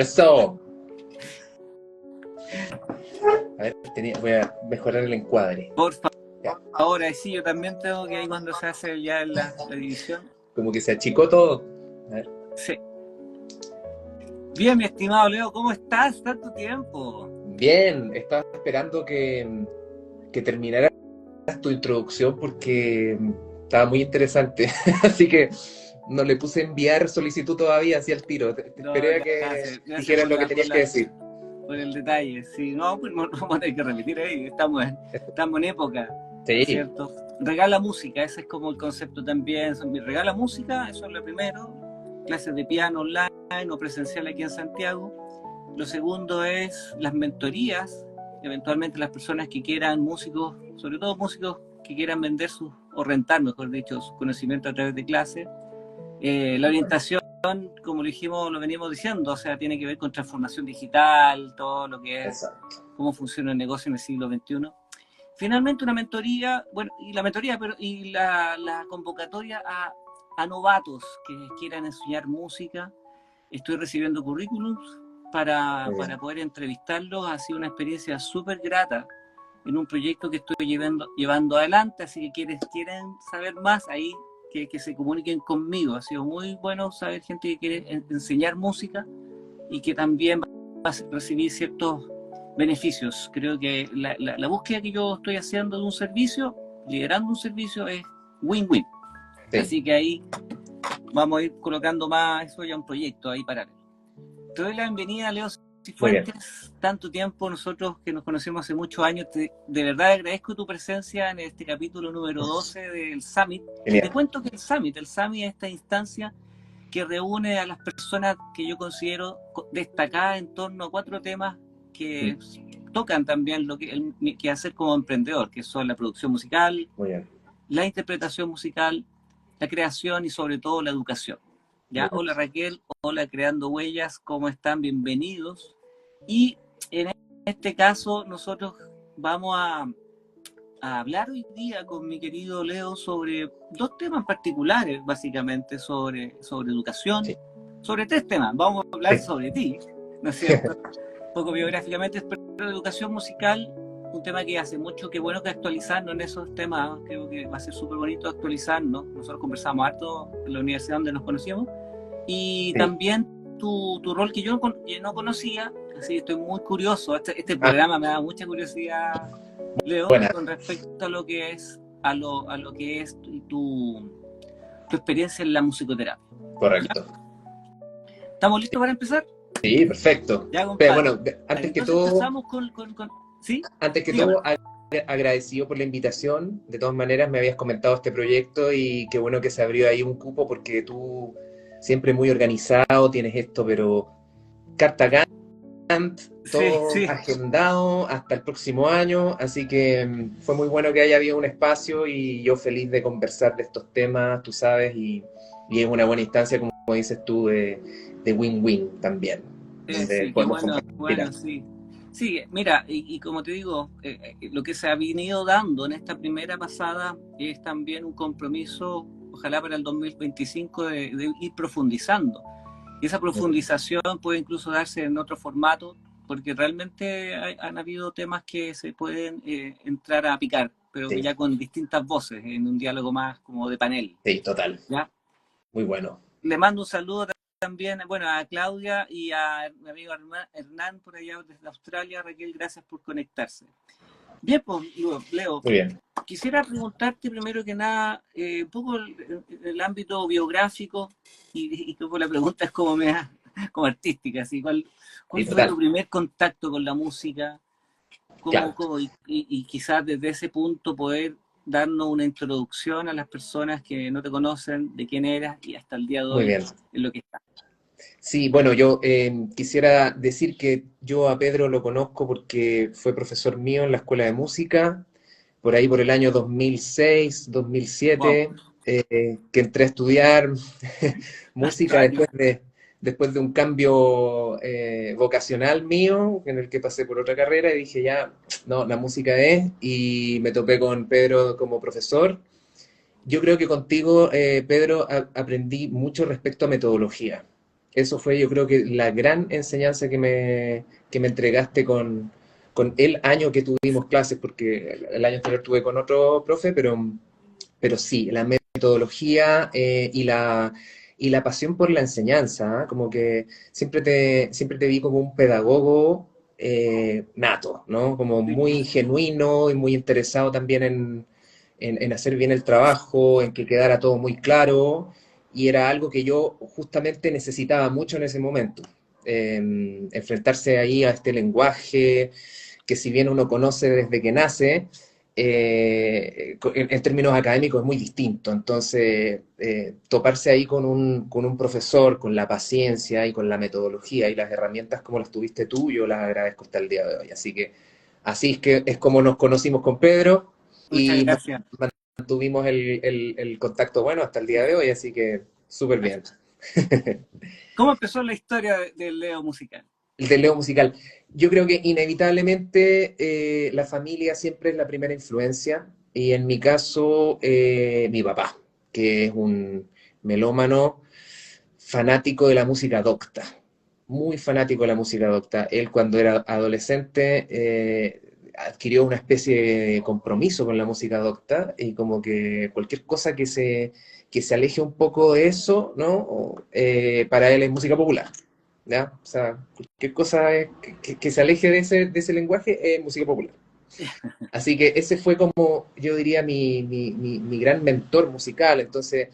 Eso. A ver, voy a mejorar el encuadre. Por Ya. favor, ahí sí, yo también tengo que ahí cuando se hace ya la edición. Como que se achicó todo. A ver. Sí. Bien, mi estimado Leo, ¿cómo estás? Tanto tiempo. Bien, estaba esperando que terminaras tu introducción porque estaba muy interesante. Así que no le puse enviar solicitud todavía hacia el tiro. Te No, esperé a que gracias dijeras lo que tenías que decir. por el detalle. Sí, no, pues no vamos a tener que repetir ahí. Estamos en época, ¿no es Sí, cierto? Regala música, ese es como el concepto también. Regala música, eso es lo primero. Clases de piano online o presencial aquí en Santiago. Lo segundo es las mentorías, eventualmente las personas que quieran, músicos, sobre todo músicos que quieran vender o rentar, mejor dicho, su conocimiento a través de clases. La orientación, como lo dijimos, lo veníamos diciendo, o sea, tiene que ver con transformación digital, todo lo que es, exacto. cómo funciona el negocio en el siglo XXI. Finalmente una mentoría, bueno, y la mentoría, y la convocatoria a novatos que quieran enseñar música. Estoy recibiendo currículums para poder entrevistarlos. Ha sido una experiencia súper grata en un proyecto que estoy llevando adelante, así que quieren saber más, ahí que se comuniquen conmigo. Ha sido muy bueno saber gente que quiere enseñar música y que también va a recibir ciertos beneficios. Creo que la búsqueda que yo estoy haciendo de un servicio, liderando un servicio, es win-win. Sí. Así que ahí vamos a ir colocando más, eso ya un proyecto ahí paralelo. Te doy la bienvenida, Leo Cifuentes. Tanto tiempo, nosotros que nos conocemos hace muchos años, de verdad agradezco tu presencia en este capítulo número 12 del Summit. Genial. Te cuento que el Summit es esta instancia que reúne a las personas que yo considero destacadas en torno a 4 temas que tocan también lo que hacer como emprendedor, que son la producción musical, la interpretación musical, la creación y sobre todo la educación. ¿Ya? Hola Raquel, hola Creando Huellas, ¿cómo están? Bienvenidos. Y en este caso nosotros vamos a hablar hoy día con mi querido Leo sobre 2 temas particulares, básicamente, sobre educación, sí. Sobre 3 temas. Vamos a hablar sobre ti, ¿no es cierto? Un poco biográficamente, pero educación musical, un tema que hace mucho que bueno que actualizarnos en esos temas. Creo que va a ser súper bonito actualizarnos. Nosotros conversamos harto en la universidad donde nos conocíamos. Y sí. También tu rol que yo no conocía, así que estoy muy curioso. Este programa me da mucha curiosidad, Leo, con respecto a lo que es lo que es tu experiencia en la musicoterapia. Correcto. ¿Ya? ¿Estamos listos para empezar? Sí, perfecto. Ya, pero bueno, antes entonces que todo, empezamos con ¿sí? Antes que todo, agradecido por la invitación. De todas maneras, me habías comentado este proyecto y qué bueno que se abrió ahí un cupo, porque tú siempre muy organizado, tienes esto, pero carta Gantt, todo sí. agendado hasta el próximo año, así que fue muy bueno que haya habido un espacio y yo feliz de conversar de estos temas, tú sabes, y es una buena instancia, como dices tú, de win-win también. Sí, qué bueno, sí. Sí, mira, y como te digo, lo que se ha venido dando en esta primera pasada es también un compromiso, ojalá para el 2025, de ir profundizando. Y esa profundización puede incluso darse en otro formato, porque realmente han habido temas que se pueden entrar a picar, pero sí, ya con distintas voces, en un diálogo más como de panel. Sí, total. ¿Ya? Muy bueno. Le mando un saludo también, bueno, a Claudia y a mi amigo Hernán por allá desde Australia. Raquel, gracias por conectarse. Bien, pues, Leo, muy bien. Quisiera preguntarte primero que nada, un poco el ámbito biográfico, y como la pregunta es como artística, ¿sí? ¿Cuál fue tu primer contacto con la música? Y quizás desde ese punto poder darnos una introducción a las personas que no te conocen, de quién eras y hasta el día de hoy en lo que estás. Sí, bueno, yo quisiera decir que yo a Pedro lo conozco porque fue profesor mío en la Escuela de Música, por ahí por el año 2006, 2007, wow. Que entré a estudiar música después de un cambio vocacional mío, en el que pasé por otra carrera, y dije ya, no, la música es, y me topé con Pedro como profesor. Yo creo que contigo, Pedro, aprendí mucho respecto a metodología. Eso fue, yo creo que la gran enseñanza que me entregaste con el año que tuvimos clases, porque el año anterior tuve con otro profe, pero sí, la metodología y la pasión por la enseñanza, ¿ah? Como que siempre te vi como un pedagogo nato, ¿no? Como Sí, muy genuino y muy interesado también en hacer bien el trabajo, en que quedara todo muy claro, y era algo que yo justamente necesitaba mucho en ese momento. Enfrentarse ahí a este lenguaje que si bien uno conoce desde que nace, en términos académicos es muy distinto. Entonces, toparse ahí con un profesor, con la paciencia y con la metodología y las herramientas como las tuviste tú, yo las agradezco hasta el día de hoy. Así es que es como nos conocimos con Pedro muchas y gracias. mantuvimos el contacto bueno hasta el día de hoy, así que súper bien. ¿Cómo empezó la historia del Leo musical? El del Leo musical. Yo creo que inevitablemente la familia siempre es la primera influencia y en mi caso mi papá, que es un melómano fanático de la música docta, muy fanático de la música docta. Él cuando era adolescente adquirió una especie de compromiso con la música docta y como que cualquier cosa que se aleje un poco de eso, ¿no? Para él es música popular. ¿Ya? O sea, cualquier cosa que se aleje de ese lenguaje es música popular. Así que ese fue como, yo diría, mi gran mentor musical. Entonces,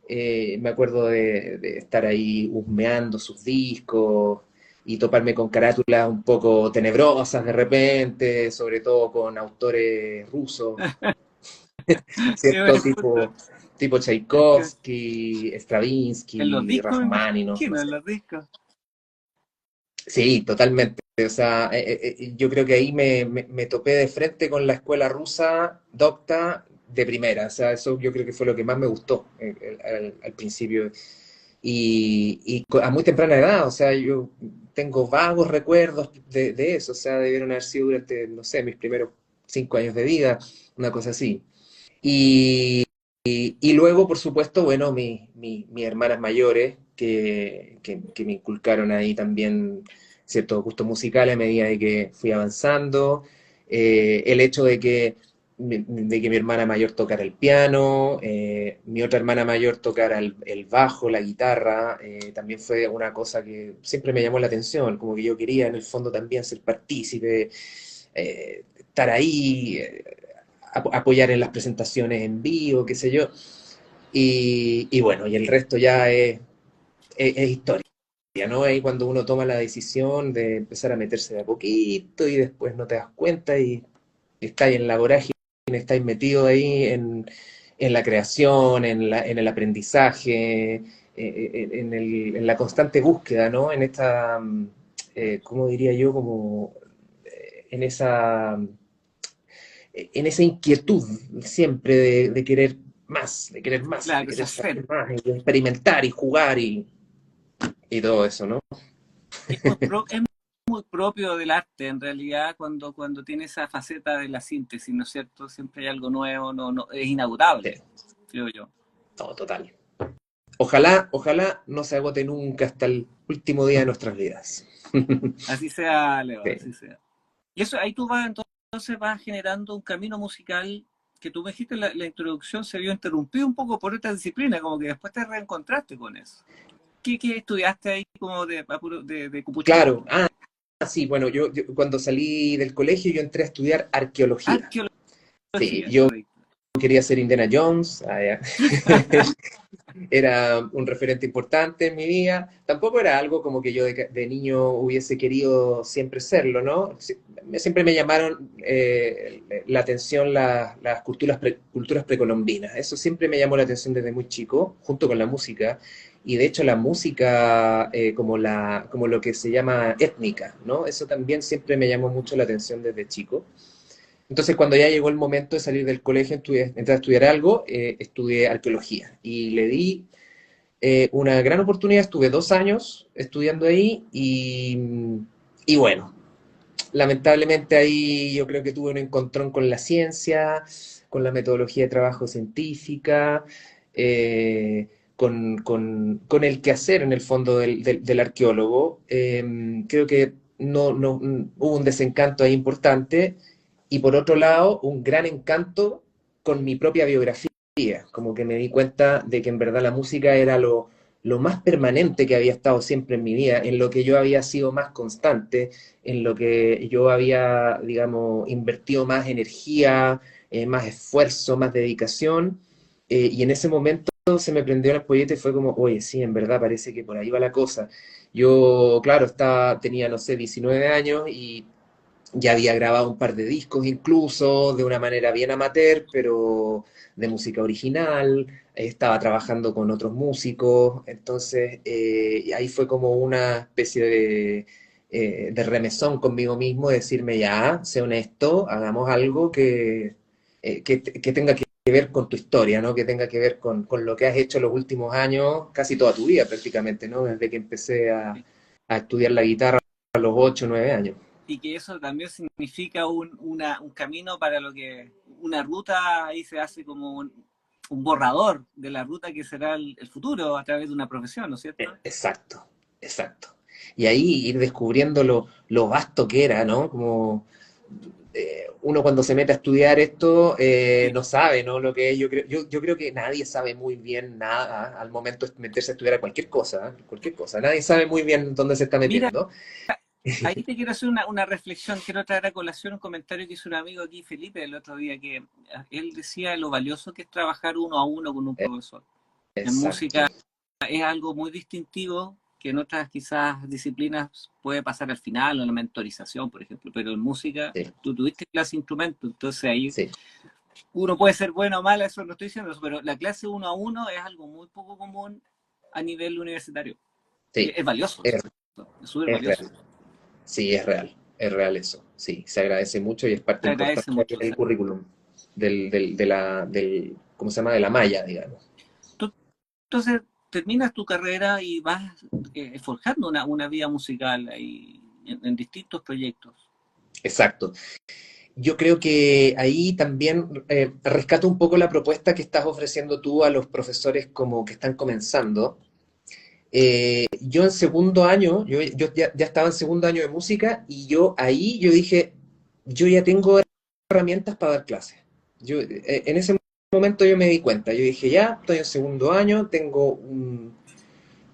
me acuerdo de estar ahí husmeando sus discos y toparme con carátulas un poco tenebrosas de repente, sobre todo con autores rusos, Qué ¿cierto? buen Tipo, punto. tipo Es que Tchaikovsky, en los Stravinsky, discos me Rachmaninoff, no imagino, en sé. los discos. Sí, totalmente. O sea, yo creo que ahí me topé de frente con la escuela rusa docta de primera. O sea, eso yo creo que fue lo que más me gustó al principio. A muy temprana edad, o sea, yo tengo vagos recuerdos de eso. O sea, debieron haber sido durante, no sé, mis primeros 5 años de vida, una cosa así. Y luego, por supuesto, bueno, mis hermanas mayores que me inculcaron ahí también ciertos gustos musicales a medida de que fui avanzando. El hecho de que mi hermana mayor tocara el piano, mi otra hermana mayor tocara el bajo, la guitarra, también fue una cosa que siempre me llamó la atención, como que yo quería en el fondo también ser partícipe, estar ahí, apoyar en las presentaciones en vivo, qué sé yo. Y bueno, y el resto ya es historia, ¿no? Ahí cuando uno toma la decisión de empezar a meterse de a poquito y después no te das cuenta y estáis en la vorágine, estáis metido ahí en la creación, en el aprendizaje, en la constante búsqueda, ¿no? En esta, ¿cómo diría yo? Como en esa inquietud siempre de querer más, de querer más, de Claro, esa querer sed. saber más, y de experimentar y jugar y todo eso, ¿no? Es muy propio del arte, en realidad, cuando tiene esa faceta de la síntesis, ¿no es cierto? Siempre hay algo nuevo, es Sí, inagotable, creo yo. todo total. Ojalá no se agote nunca hasta el último día de nuestras vidas. Así sea, Leo, Sí. así sea. Y eso, ahí tú vas, entonces vas generando un camino musical que tú me dijiste en la introducción se vio interrumpido un poco por esta disciplina, como que después te reencontraste con eso. ¿Qué estudiaste ahí como de cupuchento? Claro, sí, bueno, yo cuando salí del colegio yo entré a estudiar arqueología. Sí, Arqueología, yo correcto. quería ser Indiana Jones, ya. Era un referente importante en mi vida. Tampoco era algo como que yo de niño hubiese querido siempre serlo, ¿no? Siempre me llamaron la atención las culturas precolombinas. Eso siempre me llamó la atención desde muy chico, junto con la música. Y de hecho la música como lo que se llama étnica, ¿no? Eso también siempre me llamó mucho la atención desde chico. Entonces, cuando ya llegó el momento de salir del colegio, entrar a estudiar algo, estudié arqueología y le di una gran oportunidad. Estuve 2 años estudiando ahí y bueno, lamentablemente ahí yo creo que tuve un encontrón con la ciencia, con la metodología de trabajo científica, eh, con el quehacer en el fondo del arqueólogo. Creo que hubo un desencanto ahí importante y por otro lado un gran encanto con mi propia biografía, como que me di cuenta de que en verdad la música era lo más permanente que había estado siempre en mi vida, en lo que yo había sido más constante, en lo que yo había, digamos, invertido más energía, más esfuerzo, más dedicación, y en ese momento se me prendió la ampolleta y fue como, oye, sí, en verdad parece que por ahí va la cosa. Yo, claro, tenía, no sé, 19 años y ya había grabado un par de discos incluso, de una manera bien amateur, pero de música original, estaba trabajando con otros músicos, entonces ahí fue como una especie de remesón conmigo mismo, decirme ya, sé honesto, hagamos algo que tenga que ver con tu historia, ¿no? Que tenga que ver con lo que has hecho los últimos años, casi toda tu vida prácticamente, ¿no? Desde que empecé a estudiar la guitarra a los 8 o 9 años. Y que eso también significa un camino para lo que, una ruta, ahí se hace como un borrador de la ruta que será el futuro a través de una profesión, ¿no es cierto? Exacto, exacto. Y ahí ir descubriendo lo vasto que era, ¿no? Como uno cuando se mete a estudiar esto Sí. no sabe, ¿no? Lo que es. Yo creo que nadie sabe muy bien nada al momento de meterse a estudiar a cualquier cosa, ¿eh? Cualquier cosa. Nadie sabe muy bien dónde se está Mira, metiendo. ahí te quiero hacer una reflexión, quiero traer a colación un comentario que hizo un amigo aquí, Felipe, el otro día, que él decía lo valioso que es trabajar uno a uno con un profesor. En Exacto. música es algo muy distintivo que en otras quizás disciplinas puede pasar al final, o en la mentorización, por ejemplo, pero en música Sí, tú tuviste clase de instrumento, entonces ahí sí, uno puede ser bueno o malo, eso no estoy diciendo eso, pero la clase uno a uno es algo muy poco común a nivel universitario. Y sí. es valioso, Es, es súper es valioso. real. Sí, es real. Es real eso. Sí, se agradece mucho y es parte Se agradece importante mucho. O del sea, currículum, ¿cómo se llama? De la malla, digamos. tú, entonces terminas tu carrera y vas forjando una vida musical ahí, en distintos proyectos. Exacto. Yo creo que ahí también rescato un poco la propuesta que estás ofreciendo tú a los profesores como que están comenzando. Yo en segundo año, yo ya estaba en segundo año de música y yo dije, yo ya tengo herramientas para dar clases. En ese momento yo me di cuenta, yo dije, ya, estoy en segundo año,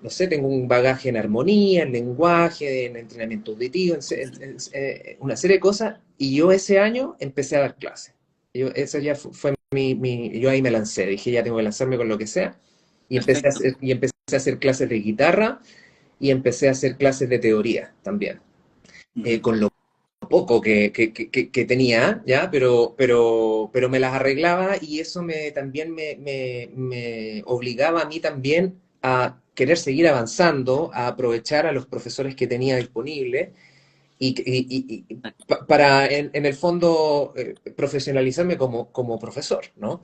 no sé, tengo un bagaje en armonía, en lenguaje, en entrenamiento auditivo, una serie de cosas, y yo ese año empecé a dar clases. Eso ya fue yo ahí me lancé, dije, ya tengo que lanzarme con lo que sea, Perfecto. y empecé a hacer clases de guitarra, y empecé a hacer clases de teoría también, Ujú. con lo poco que tenía, ¿ya? Pero me las arreglaba y eso también me obligaba a mí también a querer seguir avanzando, a aprovechar a los profesores que tenía disponibles para, en el fondo, profesionalizarme como profesor, ¿no?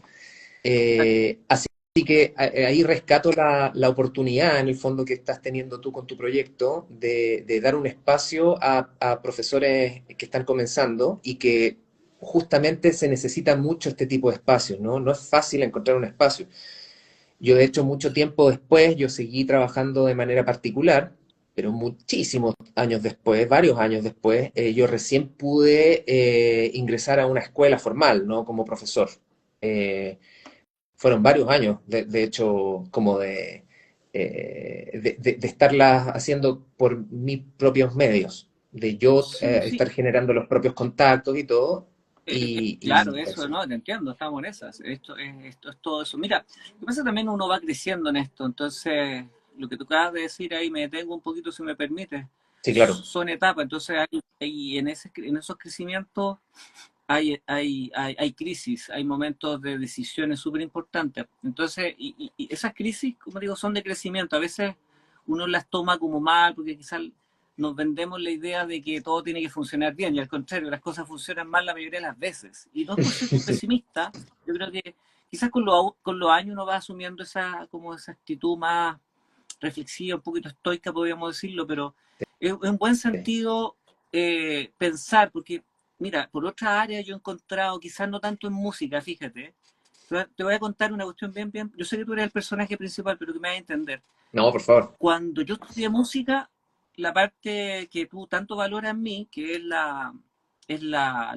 Así que ahí rescato la oportunidad, en el fondo, que estás teniendo tú con tu proyecto de dar un espacio a profesores que están comenzando y que justamente se necesita mucho este tipo de espacios, ¿no? No es fácil encontrar un espacio. Yo, de hecho, mucho tiempo después, yo seguí trabajando de manera particular, pero muchísimos años después, varios años después, yo recién pude ingresar a una escuela formal, ¿no? Como profesor. Eh, Fueron varios años, de hecho, como de estarlas haciendo por mis propios medios, de yo Sí, sí. estar generando los propios contactos y todo. Claro, Y eso, eso. ¿no? Te entiendo, estamos en esas. Esto es todo eso. Mira, lo que pasa también uno va creciendo en esto, entonces lo que tú acabas de decir ahí me detengo un poquito si me permite. Sí, claro. Son etapas, entonces en esos crecimientos hay crisis, hay momentos de decisiones súper importantes. Entonces, y esas crisis, como digo, son de crecimiento. A veces uno las toma como mal porque quizás nos vendemos la idea de que todo tiene que funcionar bien y al contrario, las cosas funcionan mal la mayoría de las veces. Y no es por ser pesimista, yo creo que quizás con los años uno va asumiendo como esa actitud más reflexiva, un poquito estoica, podríamos decirlo, pero es un buen sentido pensar, porque mira, por otra área yo he encontrado, quizás no tanto en música, fíjate, Te voy a contar una cuestión bien. Yo sé que tú eres el personaje principal, pero que me vas a entender. No, por favor. Cuando yo estudié música, la parte que tú tanto valoras en mí, que es la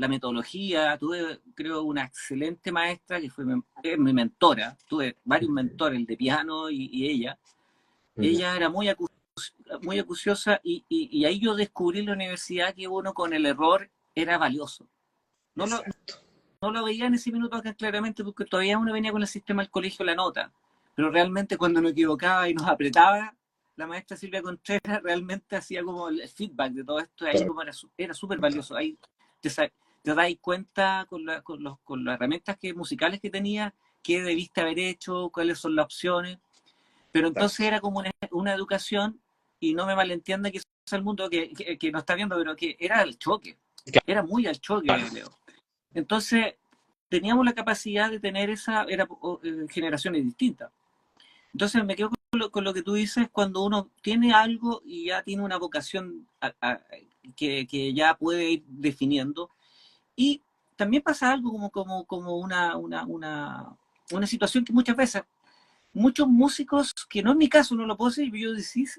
metodología, tuve, creo, una excelente maestra que fue mi mentora. Tuve varios mentores, el de piano y ella. Ella era muy acuciosa y ahí yo descubrí en la universidad que uno con el error era valioso. No lo, Exacto. no lo veía en ese minuto acá claramente porque todavía uno venía con el sistema del colegio la nota, pero realmente cuando nos equivocaba y nos apretaba, la maestra Silvia Contreras realmente hacía como el feedback de todo esto, ahí como era súper valioso, ahí te das cuenta con las herramientas musicales que tenía, qué debiste haber hecho, cuáles son las opciones, pero entonces Exacto. era como una educación, y no me malentienda que es el mundo que no está viendo, pero que era al choque, era muy al choque, Leo. Entonces, teníamos la capacidad de tener generaciones distintas. Entonces, me quedo con lo que tú dices, cuando uno tiene algo y ya tiene una vocación que ya puede ir definiendo. Y también pasa algo como una situación que muchas veces, muchos músicos, que no es mi caso, no lo puedo decir, yo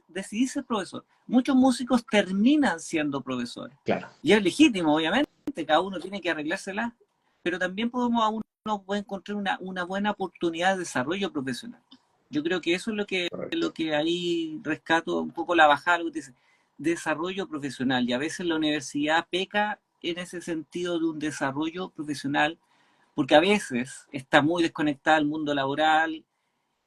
decidí ser profesor. Muchos músicos terminan siendo profesores. Claro. Y es legítimo, obviamente, cada uno tiene que arreglársela, pero también uno puede encontrar una buena oportunidad de desarrollo profesional. Yo creo que eso es Correcto. lo que ahí rescato un poco la bajada, lo que dice, desarrollo profesional. Y a veces la universidad peca en ese sentido de un desarrollo profesional, porque a veces está muy desconectada del mundo laboral,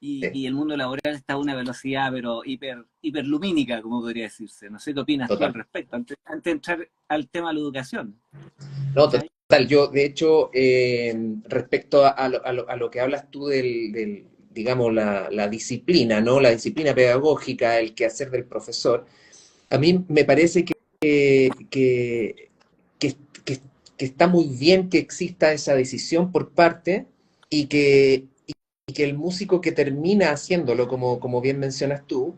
Sí, y el mundo laboral está a una velocidad pero hiperlumínica, como podría decirse. No sé qué opinas tú al total. respecto, antes de entrar al tema de la educación. No, ¿Cachai? total. Yo, de hecho, respecto a lo que hablas tú digamos, la disciplina, ¿no? La disciplina pedagógica, el quehacer del profesor, a mí me parece que, que, que- que está muy bien que exista esa decisión por parte y y que el músico que termina haciéndolo, como bien mencionas tú,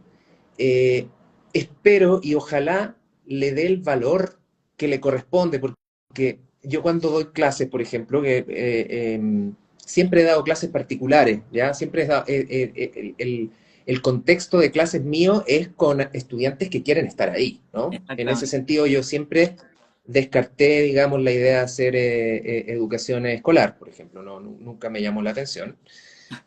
eh, espero y ojalá le dé el valor que le corresponde, porque yo cuando doy clases, por ejemplo, siempre he dado clases particulares, ¿ya? Siempre he dado, el contexto de clases mío es con estudiantes que quieren estar ahí, ¿no? En ese Exactamente. sentido, yo siempre descarté, digamos, la idea de hacer educación escolar, por ejemplo, no, nunca me llamó la atención.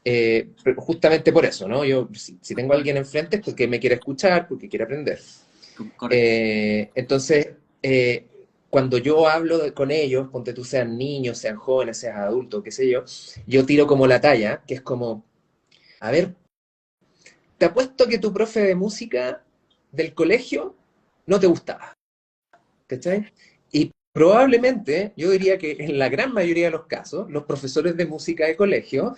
Pero justamente por eso, ¿no? Yo, si tengo a alguien enfrente es porque me quiere escuchar, porque quiere aprender. Correcto. Entonces, eh, cuando yo hablo con ellos, ponte tú sean niños, sean jóvenes, sean adultos, qué sé yo tiro como la talla, que es como, a ver, te apuesto que tu profe de música del colegio no te gustaba, ¿cachai? Y probablemente, yo diría que en la gran mayoría de los casos, los profesores de música de colegio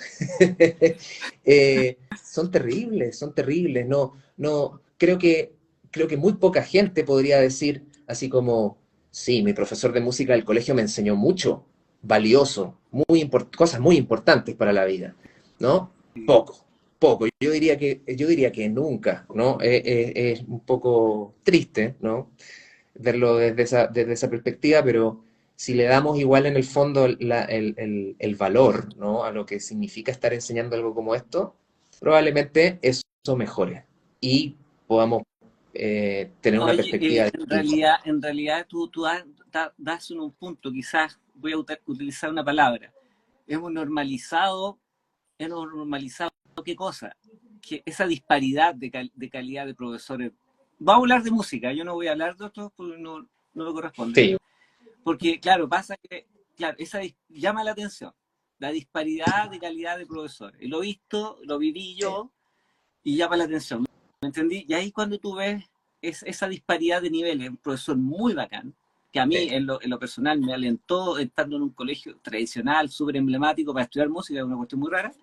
son terribles, no, no, creo que muy poca gente podría decir así como, sí, mi profesor de música del colegio me enseñó mucho, valioso, cosas muy importantes para la vida, ¿no? Poco, poco. Yo diría que nunca, ¿no? Es un poco triste, ¿no? Verlo desde esa perspectiva, pero si le damos igual en el fondo el valor, ¿no? A lo que significa estar enseñando algo como esto, probablemente eso mejore y podamos tener una Oye, perspectiva distinta. en realidad tú das en un punto, quizás voy a utilizar una palabra. Hemos normalizado, hemos normalizado qué cosa, que esa disparidad de calidad de profesores. Vamos a hablar de música, yo no voy a hablar de otros porque no me corresponde. Sí, Porque, claro, pasa que, claro, llama la atención, la disparidad de calidad de profesores. Y lo he visto, lo viví sí, yo, y llama la atención. ¿Me entendí? Y ahí cuando tú ves esa disparidad de niveles, un profesor muy bacán, que a mí sí, en lo personal me alentó estando en un colegio tradicional, súper emblemático para estudiar música, es una cuestión muy rara,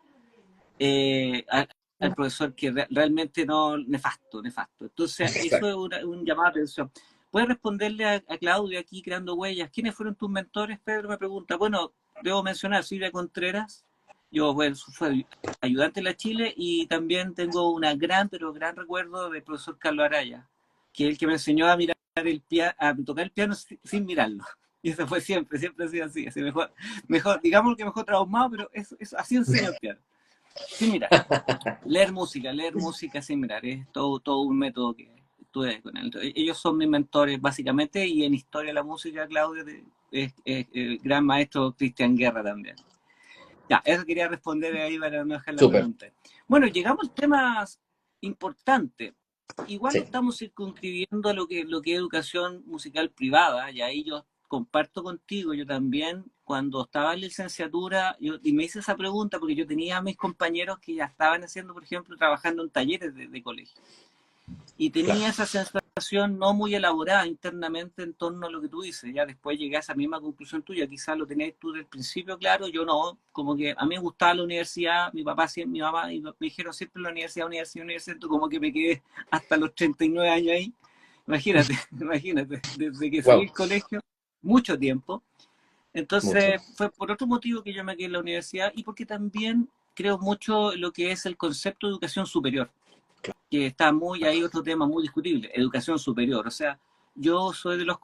eh, al, al profesor que realmente no, nefasto. Entonces, eso es exacto. un llamado a atención. ¿Puedes responderle a Claudio aquí creando huellas? ¿Quiénes fueron tus mentores? Pedro me pregunta. Bueno, debo mencionar Silvia Contreras. Yo, bueno, fue ayudante en la Chile y también tengo una pero gran recuerdo del profesor Carlos Araya, que es el que me enseñó a mirar a tocar el piano sin mirarlo. Y eso fue siempre, siempre ha sido así. Así mejor, digamos que mejor traumado, pero eso así enseñó el piano. Sin mirar. Leer música sin mirar. Es todo un método que estuve con él. Ellos son mis mentores, básicamente, y en historia de la música, Claudio, es el gran maestro Cristian Guerra también. Ya, eso quería responder ahí para no dejar la Súper, pregunta. Bueno, llegamos a temas importantes. Igual sí, estamos circunscribiendo a lo que es educación musical privada, y ahí yo comparto contigo, yo también, cuando estaba en licenciatura, y me hice esa pregunta porque yo tenía a mis compañeros que ya estaban haciendo, por ejemplo, trabajando en talleres de colegio. Y claro. tenía esa sensación no muy elaborada internamente en torno a lo que tú dices. Ya después llegué a esa misma conclusión tuya, quizás lo tenías tú del principio claro, yo no. Como que a mí me gustaba la universidad, mi papá, mi mamá me dijeron siempre la universidad, universidad, universidad, como que me quedé hasta los 39 años ahí. Imagínate, imagínate, desde que salí Wow, del colegio, mucho tiempo. mucho. Entonces fue por otro motivo que yo me quedé en la universidad y porque también creo mucho en lo que es el concepto de educación superior, que está muy, hay otro tema muy discutible, educación superior. O sea, yo soy de los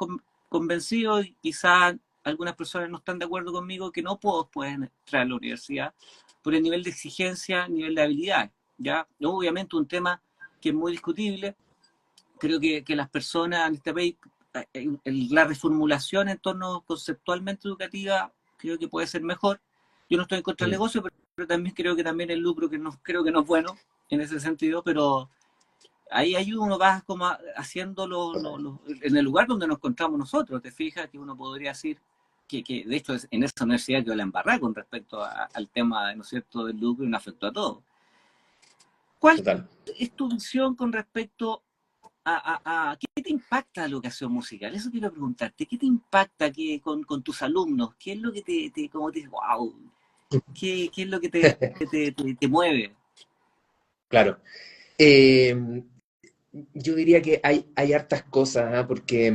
convencidos, y quizás algunas personas no están de acuerdo conmigo, que no todos pueden entrar a la universidad por el nivel de exigencia, nivel de habilidad. ¿Ya? Obviamente un tema que es muy discutible. Creo que las personas en este país, la reformulación en torno conceptualmente educativa, creo que puede ser mejor. Yo no estoy en contra del Mm, negocio, pero también creo que también el lucro, creo que no es bueno en ese sentido, pero ahí uno va como haciéndolo en el lugar donde nos encontramos nosotros. Te fijas que uno podría decir que de hecho en esa universidad quedó la embarrada con respecto al tema, ¿no es cierto?, del lucro y no afectó a todo. ¿Cuál total. es tu visión con respecto qué te impacta la educación musical? Eso quiero preguntarte. ¿Qué te impacta con tus alumnos? ¿Qué es lo que como te dice, wow? ¿Qué es lo que te mueve? Claro. Yo diría que hay hartas cosas, ¿ah? Porque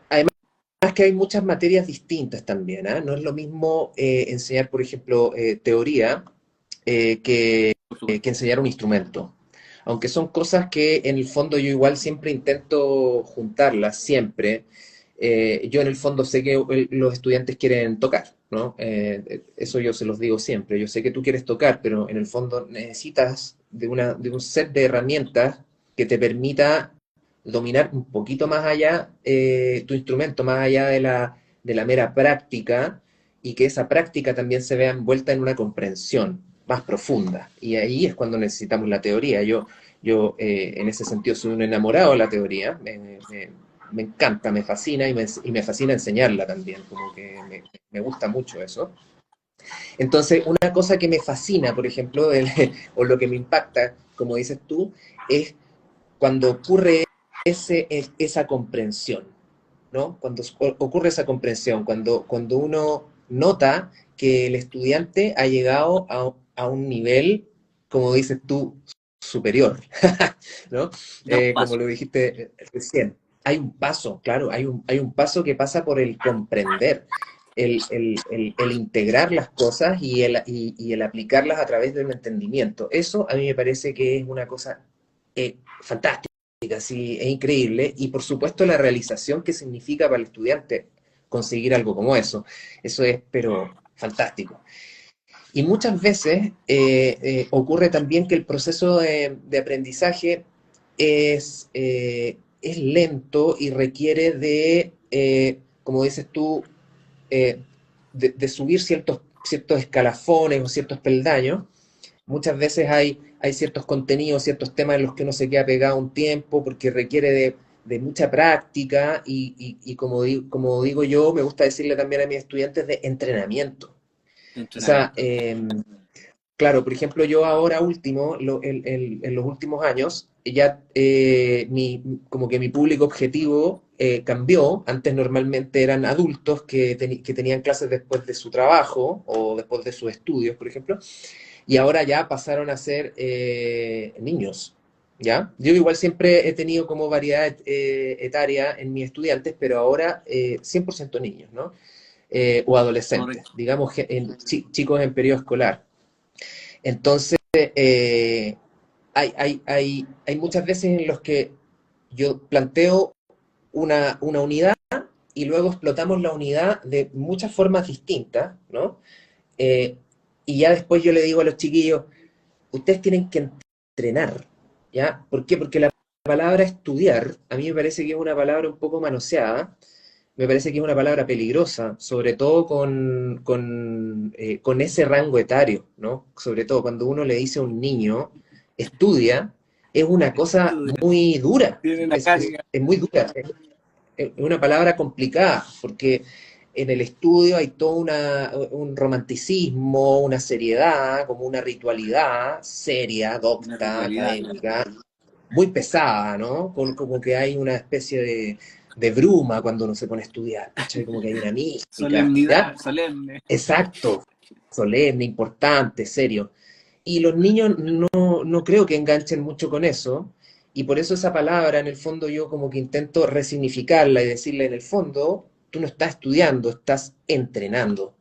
además que hay muchas materias distintas también, ¿ah? No es lo mismo enseñar, por ejemplo, teoría Por supuesto. que enseñar un instrumento. Aunque son cosas que en el fondo yo igual siempre intento juntarlas, siempre. Yo en el fondo sé que los estudiantes quieren tocar, ¿no? Eso yo se los digo siempre. Yo sé que tú quieres tocar, pero en el fondo necesitas de un set de herramientas que te permita dominar un poquito más allá tu instrumento, más allá de la mera práctica, y que esa práctica también se vea envuelta en una comprensión más profunda. Y ahí es cuando necesitamos la teoría. Yo en ese sentido soy un enamorado de la teoría, me encanta, me fascina y me fascina enseñarla también, como que me gusta mucho eso. Entonces, una cosa que me fascina, por ejemplo, o lo que me impacta, como dices tú, es cuando ocurre esa comprensión, ¿no? Cuando ocurre esa comprensión, cuando uno nota que el estudiante ha llegado a un nivel, como dices tú, superior, ¿no? Da un Como paso. lo dijiste recién. Hay un paso, claro, hay un paso que pasa por el comprender, el integrar las cosas y el aplicarlas a través de un entendimiento. Eso a mí me parece que es una cosa fantástica. Sí, es increíble. Y por supuesto la realización que significa para el estudiante conseguir algo como eso. Eso es, pero fantástico. Y muchas veces ocurre también que el proceso de aprendizaje es lento y requiere como dices tú, de subir ciertos escalafones o ciertos peldaños. Muchas veces hay ciertos contenidos, ciertos temas en los que uno se queda pegado un tiempo porque requiere de mucha práctica y como digo yo, me gusta decirle también a mis estudiantes de entrenamiento. O sea, Entrenamiento. claro, por ejemplo, yo ahora último, en los últimos años, ya como que mi público objetivo cambió. Antes normalmente eran adultos que tenían clases después de su trabajo o después de sus estudios, por ejemplo, y ahora ya pasaron a ser niños, ¿ya? Yo igual siempre he tenido como variedad etaria en mis estudiantes, pero ahora 100% niños, ¿no? O adolescentes, Correcto. digamos, chicos en periodo escolar. Entonces, hay muchas veces en los que yo planteo una unidad y luego explotamos la unidad de muchas formas distintas, ¿no? Eh, y ya después yo le digo a los chiquillos, ustedes tienen que entrenar, ¿ya? ¿Por qué? Porque la palabra estudiar, a mí me parece que es una palabra un poco manoseada, me parece que es una palabra peligrosa, sobre todo con ese rango etario, ¿no? Sobre todo cuando uno le dice a un niño, estudia, es una cosa muy dura, Tiene una carga. es muy dura, es una palabra complicada, porque en el estudio hay todo un romanticismo, una seriedad, como una ritualidad seria, Una docta, ritualidad. académica, muy pesada, ¿no? Como que hay una especie de bruma cuando uno se pone a estudiar, ¿cachai? Como que hay una mística, ¿ya? Solemnidad, solemne. Exacto, solemne, importante, serio. Y los niños no creo que enganchen mucho con eso, y por eso esa palabra, en el fondo, yo como que intento resignificarla y decirle, en el fondo, tú no estás estudiando, estás entrenando.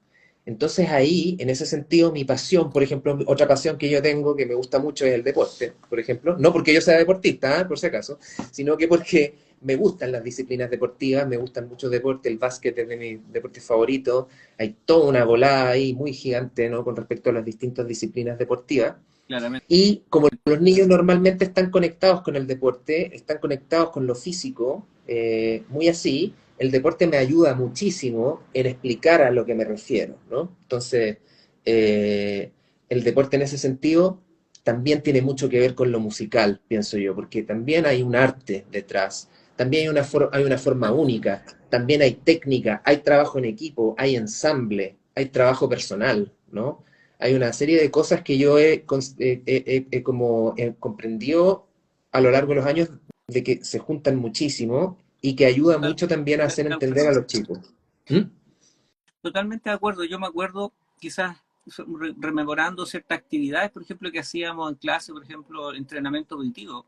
Entonces ahí, en ese sentido, mi pasión, por ejemplo, otra pasión que yo tengo que me gusta mucho es el deporte, por ejemplo, no porque yo sea deportista, por si acaso, sino que porque me gustan las disciplinas deportivas, me gustan mucho el deporte, el básquet es de mis deportes favoritos, hay toda una volada ahí muy gigante, ¿no? Con respecto a las distintas disciplinas deportivas. Claramente. Y como los niños normalmente están conectados con el deporte, están conectados con lo físico, muy así, el deporte me ayuda muchísimo en explicar a lo que me refiero, ¿no? Entonces, eh, el deporte en ese sentido también tiene mucho que ver con lo musical, pienso yo, porque también hay un arte detrás, también hay una forma única, también hay técnica, hay trabajo en equipo, hay ensamble, hay trabajo personal, ¿no? Hay una serie de cosas que yo he comprendido a lo largo de los años de que se juntan muchísimo y que ayuda mucho también a hacer Totalmente de entender a acuerdo. los chicos. ¿Mm? Totalmente de acuerdo. Yo me acuerdo, quizás rememorando ciertas actividades, por ejemplo, que hacíamos en clase, por ejemplo, entrenamiento auditivo.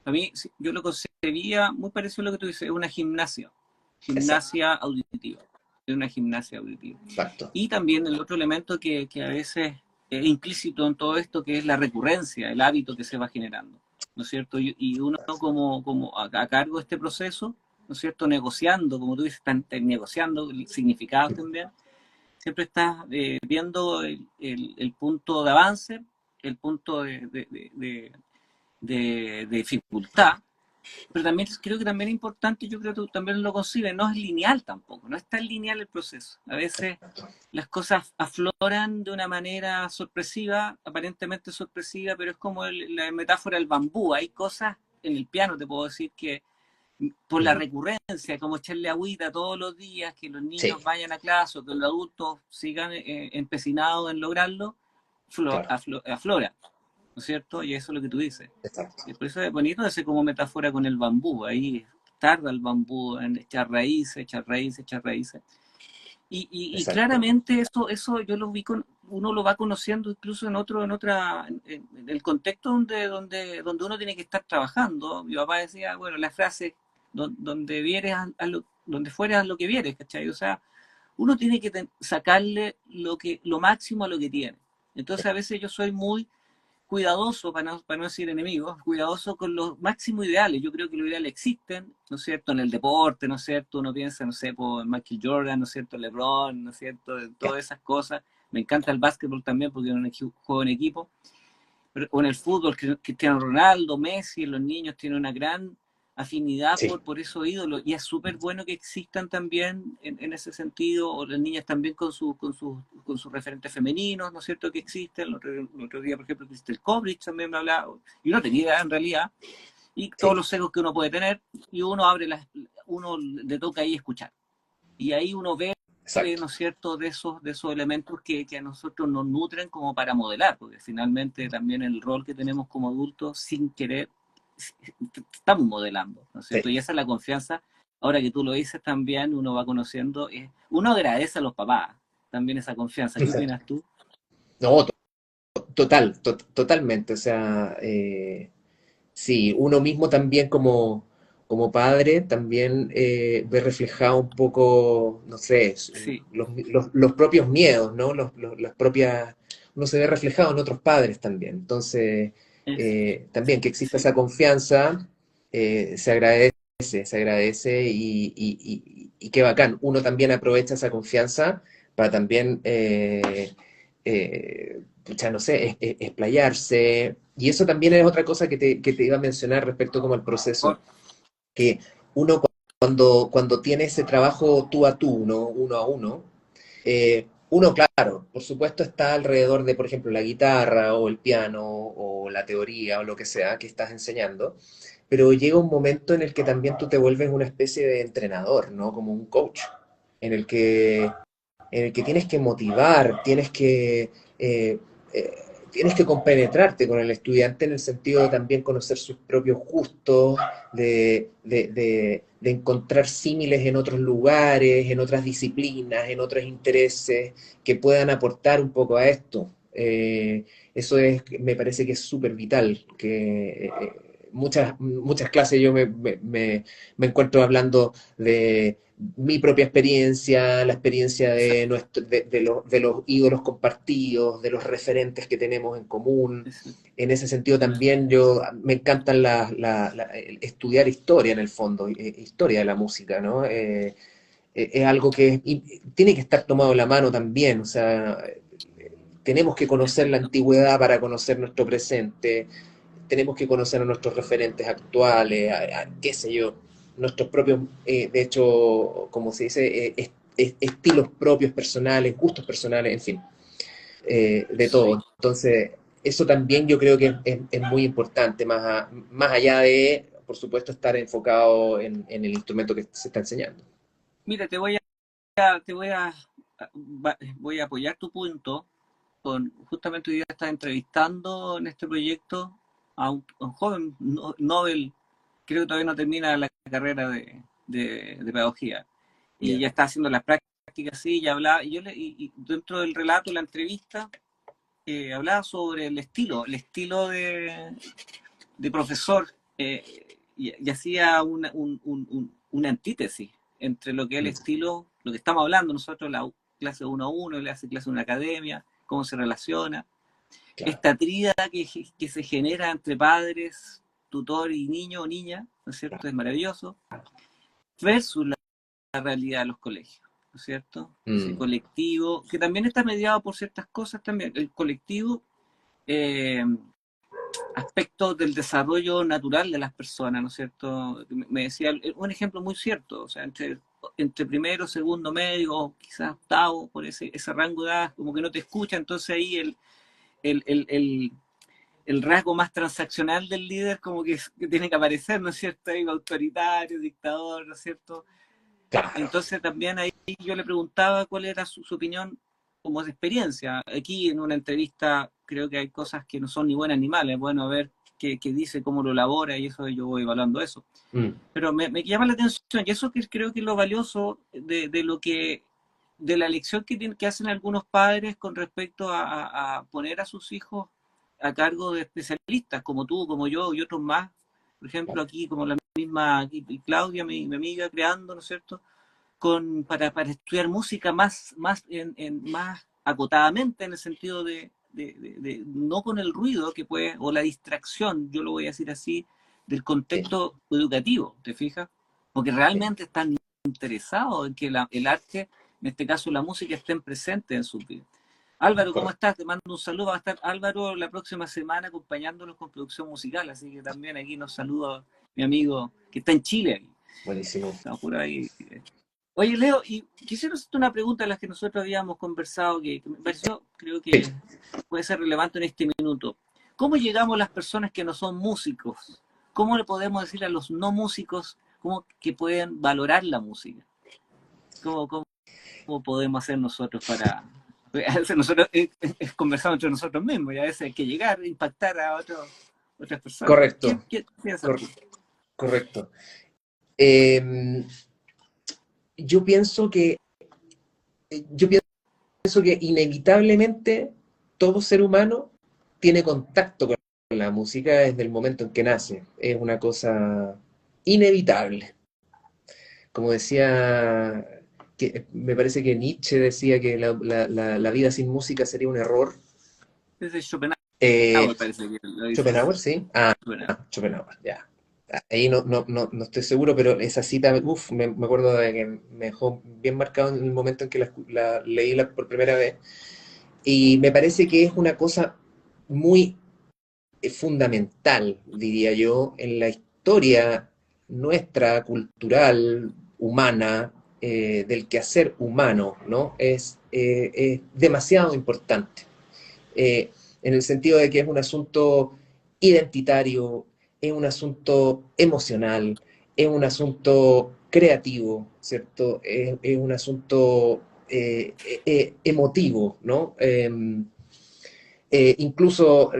A mí, yo lo concebía muy parecido a lo que tú dices, una Exacto, gimnasia auditiva, es una gimnasia auditiva. exacto. Y también el otro elemento que a veces es implícito en todo esto, que es la recurrencia, el hábito que se va generando, ¿no es cierto? Y uno como a cargo de este proceso, ¿no es cierto? Negociando, como tú dices, están negociando significados también, siempre estás viendo el punto de avance, el punto de dificultad, pero también creo que también es importante, yo creo que tú también lo concibes, no es lineal tampoco, no es tan lineal el proceso. A veces las cosas afloran de una manera sorpresiva, aparentemente sorpresiva, pero es como la metáfora del bambú. Hay cosas en el piano, te puedo decir, que por la recurrencia, como echarle agüita todos los días, que los Sí, niños vayan a clase o que los adultos sigan empecinados en lograrlo, claro, aflora, ¿no es cierto? Y eso es lo que tú dices. exacto, Y por eso es bonito ese como metáfora con el bambú. Ahí tarda el bambú en echar raíces, echar raíces, echar raíces. Y exacto. claramente eso yo lo vi uno lo va conociendo incluso en el contexto donde uno tiene que estar trabajando. Mi papá decía, bueno, la frase donde vieres donde fueras lo que vieres, ¿cachai? O sea, uno tiene que sacarle lo máximo a lo que tiene. Entonces a veces yo soy muy cuidadoso, para no decir enemigo, cuidadoso con los máximos ideales. Yo creo que los ideales existen, ¿no es cierto? En el deporte, ¿no es cierto? Uno piensa, no sé, por Michael Jordan, ¿no es cierto? LeBron, ¿no es cierto? En Ya. todas esas cosas. Me encanta el básquetbol también porque es un juego en equipo. O en el fútbol, Cristiano Ronaldo, Messi, los niños tienen una gran afinidad Sí, por esos ídolos y es súper bueno que existan también en ese sentido, o las niñas también con sus referentes femeninos, ¿no es cierto? Que existen. El otro día, por ejemplo, Crystal Kobrich también me hablaba, y no tenía idea en realidad, y todos sí, los egos que uno puede tener, y uno le toca ahí escuchar. Y ahí uno ve, exacto. ¿no es cierto?, de esos elementos que a nosotros nos nutren como para modelar, porque finalmente también el rol que tenemos como adultos, sin querer, estamos modelando, ¿no es Sí, cierto? Y esa es la confianza. Ahora que tú lo dices también, uno va conociendo, uno agradece a los papás también esa confianza. ¿Qué opinas tú? no, totalmente. O sea, sí, uno mismo también como padre también ve reflejado un poco, no sé, Sí, los propios miedos, ¿no? Las propias, uno se ve reflejado en otros padres también. Entonces, es, también que exista sí, esa confianza, se agradece se agradece y qué bacán. Uno también aprovecha esa confianza para también, pucha, no sé, explayarse. Y eso también es otra cosa que te iba a mencionar respecto como al proceso, que uno cuando tiene ese trabajo tú a tú, ¿no? Uno a uno, uno, claro, por supuesto está alrededor de, por ejemplo, la guitarra o el piano o la teoría o lo que sea que estás enseñando, pero llega un momento en el que también tú te vuelves una especie de entrenador, ¿no? Como un coach, en el que, en el que tienes que motivar, eh, eh, tienes que compenetrarte con el estudiante en el sentido de también conocer sus propios gustos, de encontrar símiles en otros lugares, en otras disciplinas, en otros intereses que puedan aportar un poco a esto. Eso es, me parece que es súper vital, que muchas clases yo me encuentro hablando de mi propia experiencia, la experiencia de los ídolos compartidos, de los referentes que tenemos en común. En ese sentido también me encantan estudiar historia en el fondo, historia de la música, ¿no? Es algo que tiene que estar tomado de la mano también, o sea, tenemos que conocer la Exacto. antigüedad para conocer nuestro presente, tenemos que conocer a nuestros referentes actuales, qué sé yo, nuestros propios, de hecho, como se dice, estilos propios personales, gustos personales, en fin, de Sí. todo. Entonces, eso también yo creo que es muy importante, más allá de, por supuesto, estar enfocado en el instrumento que se está enseñando. Mira, te voy a, voy a apoyar tu punto. Justamente hoy día estaba entrevistando en este proyecto a un joven Nobel, creo que todavía no termina la carrera de pedagogía, y Yeah. ya está haciendo las prácticas, sí, ya hablaba, y dentro del relato, la entrevista, hablaba sobre el estilo de profesor, y hacía una antítesis entre lo que es el Mm, estilo, lo que estamos hablando nosotros, la clase 1-1, le hace clase en una academia, cómo se relaciona, claro, esta tríada que se genera entre padres, tutor y niño o niña, ¿no es cierto? Es maravilloso, versus la realidad de los colegios, ¿no es cierto? Ese mm, colectivo, que también está mediado por ciertas cosas también, el colectivo, eh, aspectos del desarrollo natural de las personas, ¿no es cierto? Me decía un ejemplo muy cierto, o sea, entre primero, segundo medio, quizás octavo, por ese rango de edad, como que no te escucha, entonces ahí el, el, el, el rasgo más transaccional del líder como que tiene que aparecer, ¿no es cierto? Ahí, autoritario, dictador, ¿no es cierto? claro, Entonces también ahí yo le preguntaba cuál era su opinión como de experiencia. Aquí en una entrevista creo que hay cosas que no son ni buenas ni malas. Bueno, a ver qué dice, cómo lo elabora y eso yo voy evaluando eso. mm, Pero me llama la atención y eso que creo que es lo valioso de la elección que hacen algunos padres con respecto a poner a sus hijos a cargo de especialistas como tú, como yo y otros más. Por ejemplo, aquí como la misma Claudia, mi amiga, creando, ¿no es cierto? Para estudiar música más acotadamente en el sentido de no con el ruido que puede, o la distracción, yo lo voy a decir así, del sí, contexto educativo, ¿te fijas? Porque sí, realmente están interesados en que el arte, en este caso la música, estén presentes en su vida. Álvaro, ¿cómo correcto. estás? Te mando un saludo. Va a estar Álvaro la próxima semana acompañándonos con producción musical, así que también aquí nos saluda mi amigo que está en Chile. Aquí. Buenísimo. Estamos por ahí. Oye, Leo, y quisiera hacerte una pregunta a las que nosotros habíamos conversado, que me pareció, creo Sí. que puede ser relevante en este minuto. ¿Cómo llegamos las personas que no son músicos? ¿Cómo le podemos decir a los no músicos cómo que pueden valorar la música? ¿Cómo podemos hacer nosotros para... A veces nosotros conversamos entre nosotros mismos y a veces hay que llegar, impactar a otras personas. Correcto, ¿Qué piensas cor- tú? correcto. Eh, yo pienso que, yo pienso que inevitablemente todo ser humano tiene contacto con la música desde el momento en que nace. Es una cosa inevitable. Como decía, me parece que Nietzsche decía que la vida sin música sería un error. Desde Schopenhauer Eh, parece que lo dice Schopenhauer, sí. Schopenhauer. Schopenhauer, ya. ahí no estoy seguro, pero esa cita, uf, me acuerdo de que me dejó bien marcado en el momento en que la leí por primera vez. Y me parece que es una cosa muy fundamental, diría yo, en la historia nuestra, cultural, humana, del quehacer humano, ¿no? Es demasiado importante, en el sentido de que es un asunto identitario, es un asunto emocional, es un asunto creativo, ¿cierto? Es un asunto emotivo, ¿no? Incluso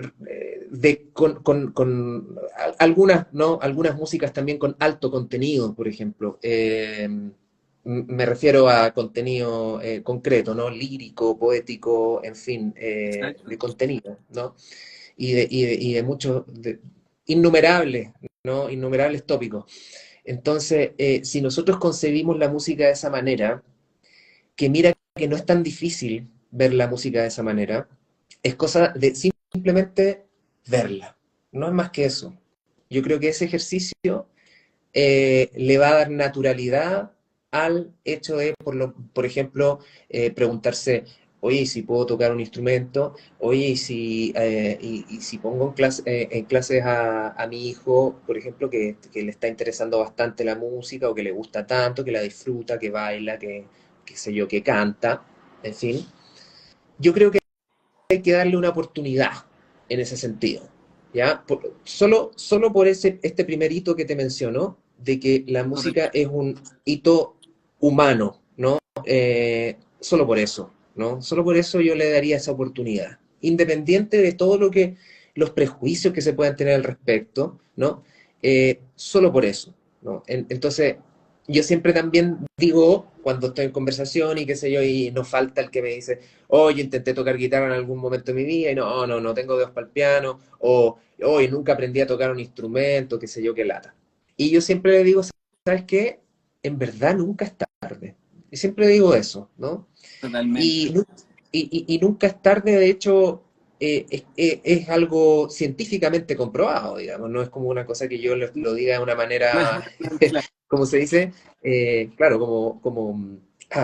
con algunas, ¿no? Algunas músicas también con alto contenido, por ejemplo. Me refiero a contenido concreto, ¿no? Lírico, poético, en fin, Exacto. de contenido, ¿no? Y de muchos, innumerables, ¿no? Innumerables tópicos. Entonces, si nosotros concebimos la música de esa manera, que mira que no es tan difícil ver la música de esa manera, es cosa de simplemente verla, no es más que eso. Yo creo que ese ejercicio le va a dar naturalidad al hecho de, por ejemplo, preguntarse, oye, ¿y si puedo tocar un instrumento? Oye, y si pongo en clases a mi hijo, por ejemplo, que le está interesando bastante la música o que le gusta tanto, que la disfruta, que baila, que sé yo, que canta, en fin, yo creo que hay que darle una oportunidad en ese sentido. ¿Ya? Solo por este primer hito que te menciono, de que la música Correcto. es un hito humano, ¿no? Solo por eso, ¿no? Solo por eso yo le daría esa oportunidad. Independiente de todo los prejuicios que se puedan tener al respecto, ¿no? Solo por eso, ¿no? Entonces, yo siempre también digo, cuando estoy en conversación y qué sé yo, y no falta el que me dice, oye, intenté tocar guitarra en algún momento de mi vida y no tengo dedos para el piano, o hoy nunca aprendí a tocar un instrumento, qué sé yo, qué lata. Y yo siempre le digo, ¿sabes qué? En verdad nunca es tarde. Y siempre digo eso, ¿no? Totalmente. Y, y nunca es tarde, de hecho, es algo científicamente comprobado, digamos, no es como una cosa que yo lo diga de una manera, Claro. como se dice, claro,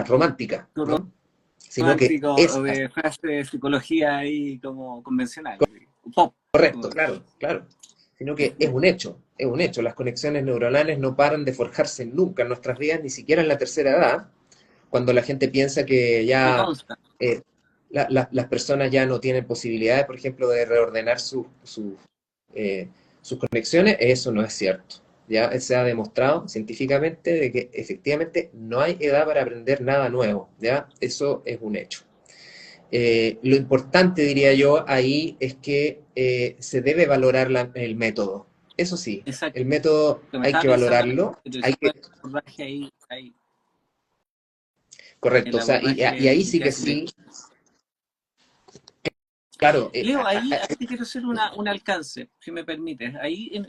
romántica, ¿no? Sino que Romántico es o de frase de psicología ahí como convencional, así, pop. correcto, Como- claro, claro. Sino que es un hecho, es un hecho. Las conexiones neuronales no paran de forjarse nunca en nuestras vidas, ni siquiera en la tercera edad, cuando la gente piensa que Me ya consta. eh, las personas ya no tienen posibilidades, por ejemplo, de reordenar eh, sus conexiones. Eso no es cierto. Ya se ha demostrado científicamente de que efectivamente no hay edad para aprender nada nuevo. ¿Ya? Eso es un hecho. Lo importante, diría yo, ahí es que se debe valorar el método. Eso sí, Exacto. el método Que me hay estaba que pensando en valorarlo, hay el que, abordaje ahí, correcto, el o sea, y abordaje ahí sí que que hace Leo. sí, claro, Leo, ahí te quiero hacer un alcance, si me permites. Ahí en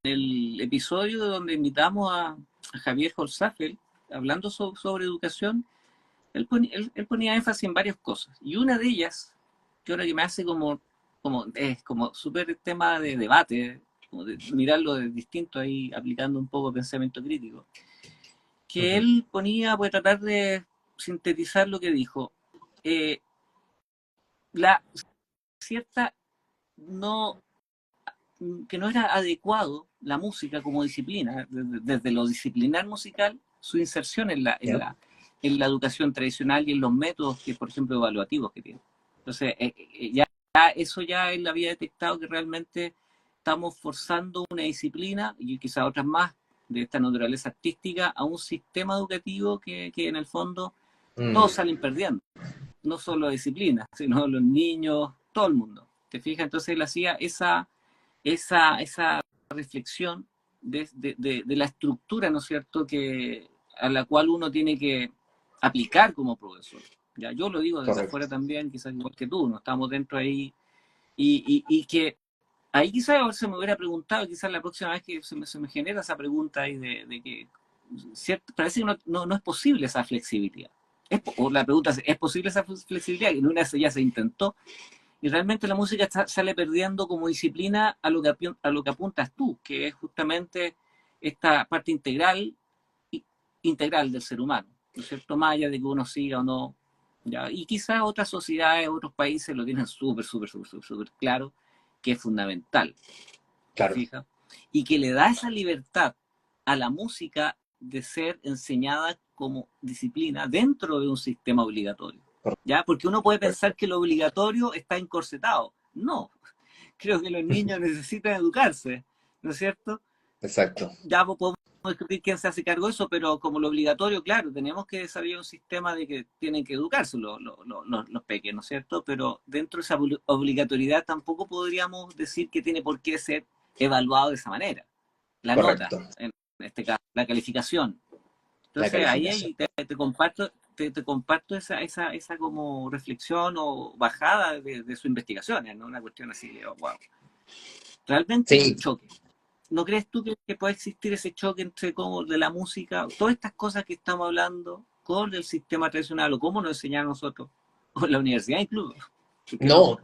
el episodio donde invitamos a Javier Holzapfel, hablando sobre educación, él ponía énfasis en varias cosas. Y una de ellas, que ahora que me hace es como súper tema de debate, como de mirarlo de distinto ahí, aplicando un poco pensamiento crítico, que ujú, él ponía, voy a tratar de sintetizar lo que dijo. Eh, la cierta no que no era adecuado la música como disciplina, desde lo disciplinar musical, su inserción ya, en la educación tradicional y en los métodos que, por ejemplo, evaluativos que tiene. Entonces, ya eso ya él había detectado que realmente estamos forzando una disciplina y quizás otras más de esta naturaleza artística a un sistema educativo que en el fondo mm, todos salen perdiendo, no solo disciplina, sino los niños, todo el mundo. ¿Te fijas? Entonces él hacía esa reflexión de la estructura, ¿no es cierto?, a la cual uno tiene que aplicar como profesor. Ya, yo lo digo desde correcto. afuera también, quizás igual que tú, no estamos dentro ahí, y que ahí quizás se me hubiera preguntado, quizás la próxima vez que se me genera esa pregunta ahí de que parece que no es posible esa flexibilidad. O la pregunta es posible esa flexibilidad? En una ya se intentó, Y realmente la música sale perdiendo como disciplina a lo que apuntas tú, que es justamente esta parte integral del ser humano, ¿no es cierto? Más allá de que uno siga o no. ¿Ya? Y quizás otras sociedades, otros países lo tienen súper claro, que es fundamental, ¿te Claro, fijas? Y que le da esa libertad a la música de ser enseñada como disciplina dentro de un sistema obligatorio. ¿Ya? Porque uno puede pensar que lo obligatorio está encorsetado. No, creo que los niños necesitan educarse, ¿no es cierto? exacto, Ya podemos discutir quién se hace cargo de eso, pero como lo obligatorio, claro, tenemos que desarrollar un sistema de que tienen que educarse los pequeños, ¿no es cierto? Pero dentro de esa obligatoriedad tampoco podríamos decir que tiene por qué ser evaluado de esa manera. La nota, correcto, en este caso, la calificación. la Entonces calificación. ahí te comparto esa como reflexión o bajada de sus investigaciones, ¿no? Una cuestión así de, oh, wow. Realmente es un Sí, choque. ¿No crees tú que puede existir ese choque entre cómo de la música, todas estas cosas que estamos hablando, con el sistema tradicional o cómo nos enseñaron nosotros, o en la universidad incluso? ¿Por qué no? no,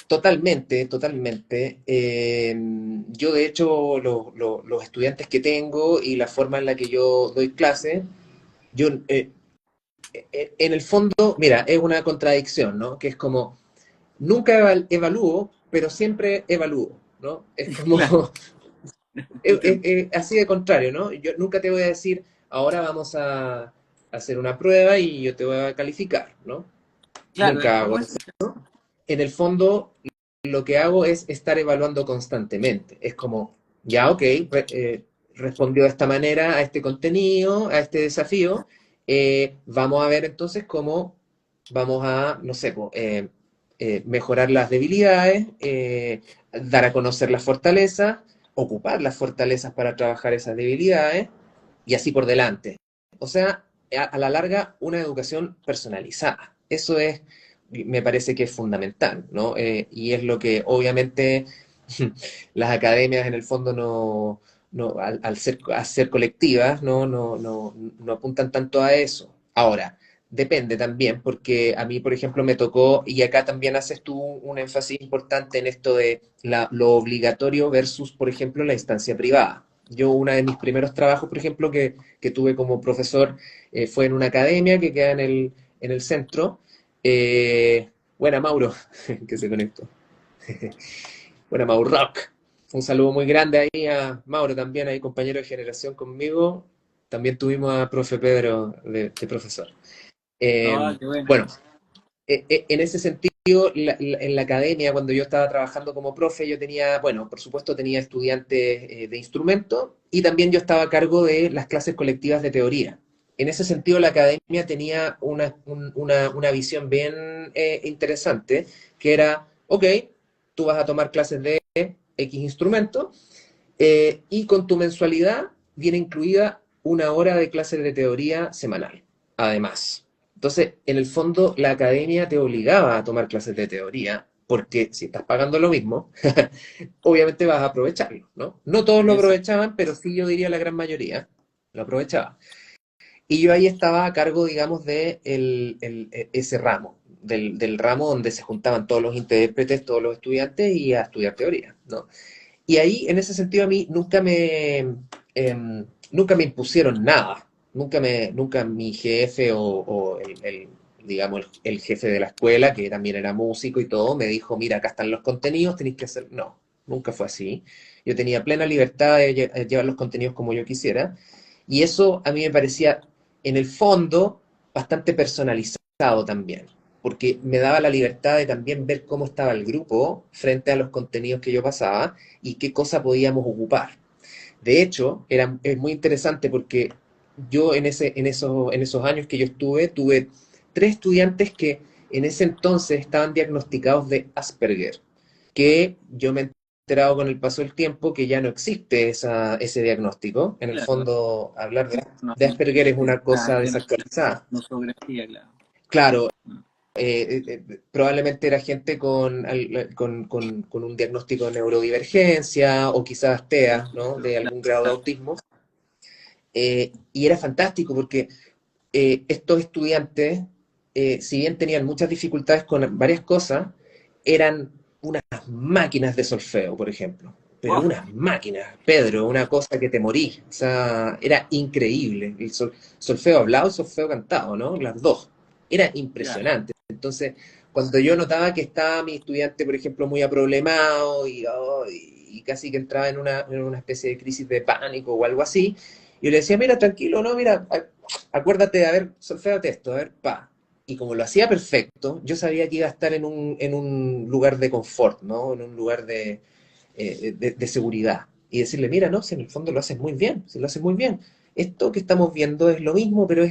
totalmente. Yo, de hecho, los estudiantes que tengo y la forma en la que yo doy clase, yo, en el fondo, mira, es una contradicción, ¿no? Que es como, nunca evalúo, pero siempre evalúo, ¿no? Es como, Claro, entiendo. así de contrario, ¿no? Yo nunca te voy a decir, ahora vamos a hacer una prueba y yo te voy a calificar, ¿no? Claro, es Nunca hago como eso. eso. En el fondo, lo que hago es estar evaluando constantemente. Es como, ya, ok, respondió de esta manera a este contenido, a este desafío. Vamos a ver entonces cómo vamos a, no sé, mejorar las debilidades, dar a conocer las fortalezas, ocupar las fortalezas para trabajar esas debilidades y así por delante. O sea, a la larga, una educación personalizada. Eso es, me parece que es fundamental, ¿no? Y es lo que obviamente las academias en el fondo al ser colectivas, no apuntan tanto a eso. Ahora, depende también, porque a mí, por ejemplo, me tocó, y acá también haces tú un énfasis importante en esto de lo obligatorio versus, por ejemplo, la instancia privada. Yo, uno de mis primeros trabajos, por ejemplo, que tuve como profesor, fue en una academia que queda en el centro. Buena, Mauro, que se conectó. Buena, Mauro Rock. Un saludo muy grande ahí a Mauro también, ahí compañero de generación conmigo. También tuvimos a profe Pedro de profesor. Ah, qué bueno. Bueno, en ese sentido, en la academia, cuando yo estaba trabajando como profe, yo tenía, bueno, por supuesto tenía estudiantes de instrumento y también yo estaba a cargo de las clases colectivas de teoría. En ese sentido, la academia tenía una visión bien interesante, que era, ok, tú vas a tomar clases de X instrumento y con tu mensualidad viene incluida una hora de clases de teoría semanal, además. Entonces, en el fondo, la academia te obligaba a tomar clases de teoría, porque si estás pagando lo mismo, obviamente vas a aprovecharlo, ¿no? No todos lo Exacto. aprovechaban, pero sí yo diría la gran mayoría lo aprovechaba. Y yo ahí estaba a cargo, digamos, de ese ramo, del ramo donde se juntaban todos los intérpretes, todos los estudiantes y a estudiar teoría, ¿no? Y ahí, en ese sentido, a mí nunca me impusieron nada. Nunca mi jefe o digamos, el jefe de la escuela, que también era músico y todo, me dijo, mira, acá están los contenidos, tenéis que hacer... No, nunca fue así. Yo tenía plena libertad de llevar los contenidos como yo quisiera. Y eso a mí me parecía, en el fondo, bastante personalizado también, porque me daba la libertad de también ver cómo estaba el grupo frente a los contenidos que yo pasaba y qué cosa podíamos ocupar. De hecho, es muy interesante porque yo en esos años que yo estuve, tuve 3 estudiantes que en ese entonces estaban diagnosticados de Asperger, que yo me he enterado con el paso del tiempo que ya no existe ese diagnóstico. En el Claro, fondo, hablar de, no, de Asperger es una nada, cosa desactualizada. nosografía, claro. Claro, Mm. probablemente era gente con un diagnóstico de neurodivergencia o quizás TEA, ¿no? De algún grado de Claro, autismo. Y era fantástico porque estos estudiantes, si bien tenían muchas dificultades con varias cosas, eran unas máquinas de solfeo, por ejemplo. Pero Wow, unas máquinas, Pedro, una cosa que te morí. O sea, era increíble. El solfeo hablado y solfeo cantado, ¿no? Las dos. Era ya. impresionante. Entonces, cuando yo notaba que estaba mi estudiante, por ejemplo, muy aproblemado y casi que entraba en una especie de crisis de pánico o algo así, yo le decía, mira, tranquilo, no, mira, acuérdate, a ver, solféate esto, a ver, pa. Y como lo hacía perfecto, yo sabía que iba a estar en un lugar de confort, ¿no? En un lugar de seguridad. Y decirle, mira, no, si en el fondo lo haces muy bien, si lo haces muy bien. Esto que estamos viendo es lo mismo, pero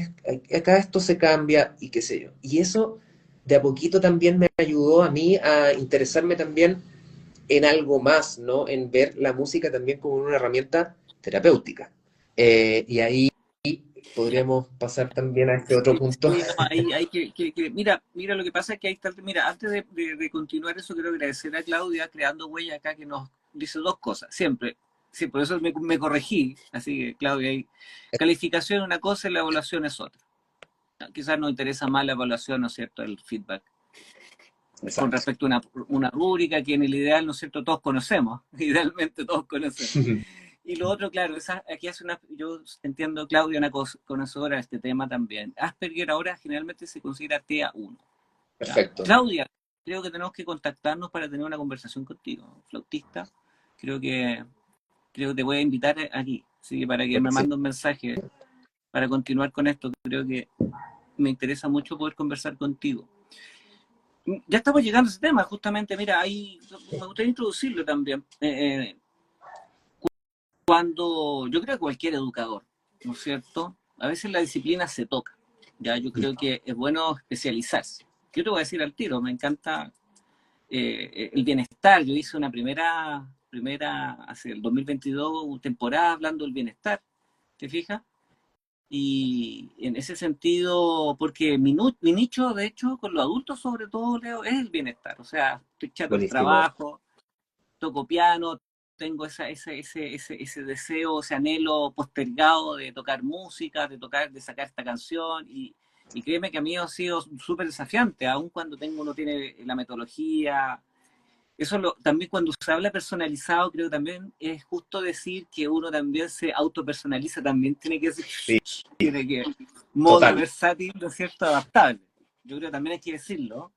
acá esto se cambia y qué sé yo. Y eso de a poquito también me ayudó a mí a interesarme también en algo más, ¿no? En ver la música también como una herramienta terapéutica. Y ahí Ya. podríamos pasar también a este otro Sí, punto. sí, no, ahí hay mira, mira, lo que pasa es que ahí está, mira, antes de continuar eso, quiero agradecer a Claudia creando huella acá que nos dice dos cosas, siempre, sí, por eso me corregí, así que Claudia, ahí, calificación es una cosa y la evaluación es otra. Quizás nos interesa más la evaluación, ¿no es cierto?, el feedback, con Exacto. respecto a una rúbrica que en el ideal, ¿no es cierto?, todos conocemos, idealmente todos conocemos. Y lo otro, claro, aquí hace yo entiendo, Claudia, una conocedora de este tema también. Asperger ahora generalmente se considera TA1. ¿Ya? Perfecto. Claudia, creo que tenemos que contactarnos para tener una conversación contigo, flautista. Creo que, creo que te voy a invitar aquí, así que para que me Sí. mande un mensaje para continuar con esto. Creo que me interesa mucho poder conversar contigo. Ya estamos llegando a ese tema, justamente, mira, ahí me gustaría introducirlo también. Cuando yo creo que cualquier educador, ¿no es cierto? A veces la disciplina se toca, ya yo creo que es bueno especializarse. Yo te voy a decir al tiro, me encanta el bienestar. Yo hice una hace el 2022, temporada hablando del bienestar, ¿te fijas? Y en ese sentido, porque mi nicho, de hecho, con los adultos sobre todo, Leo, es el bienestar. O sea, estoy chato el Buenísimo. trabajo, toco piano, tengo ese deseo, ese anhelo postergado de tocar música, de sacar esta canción, y créeme que a mí ha sido súper desafiante, aun cuando uno tiene la metodología. Eso también cuando se habla personalizado, creo que también es justo decir que uno también se autopersonaliza, también tiene que ser, Sí, tiene que, modo total, versátil, ¿no es cierto?, adaptable. Yo creo que también hay que decirlo.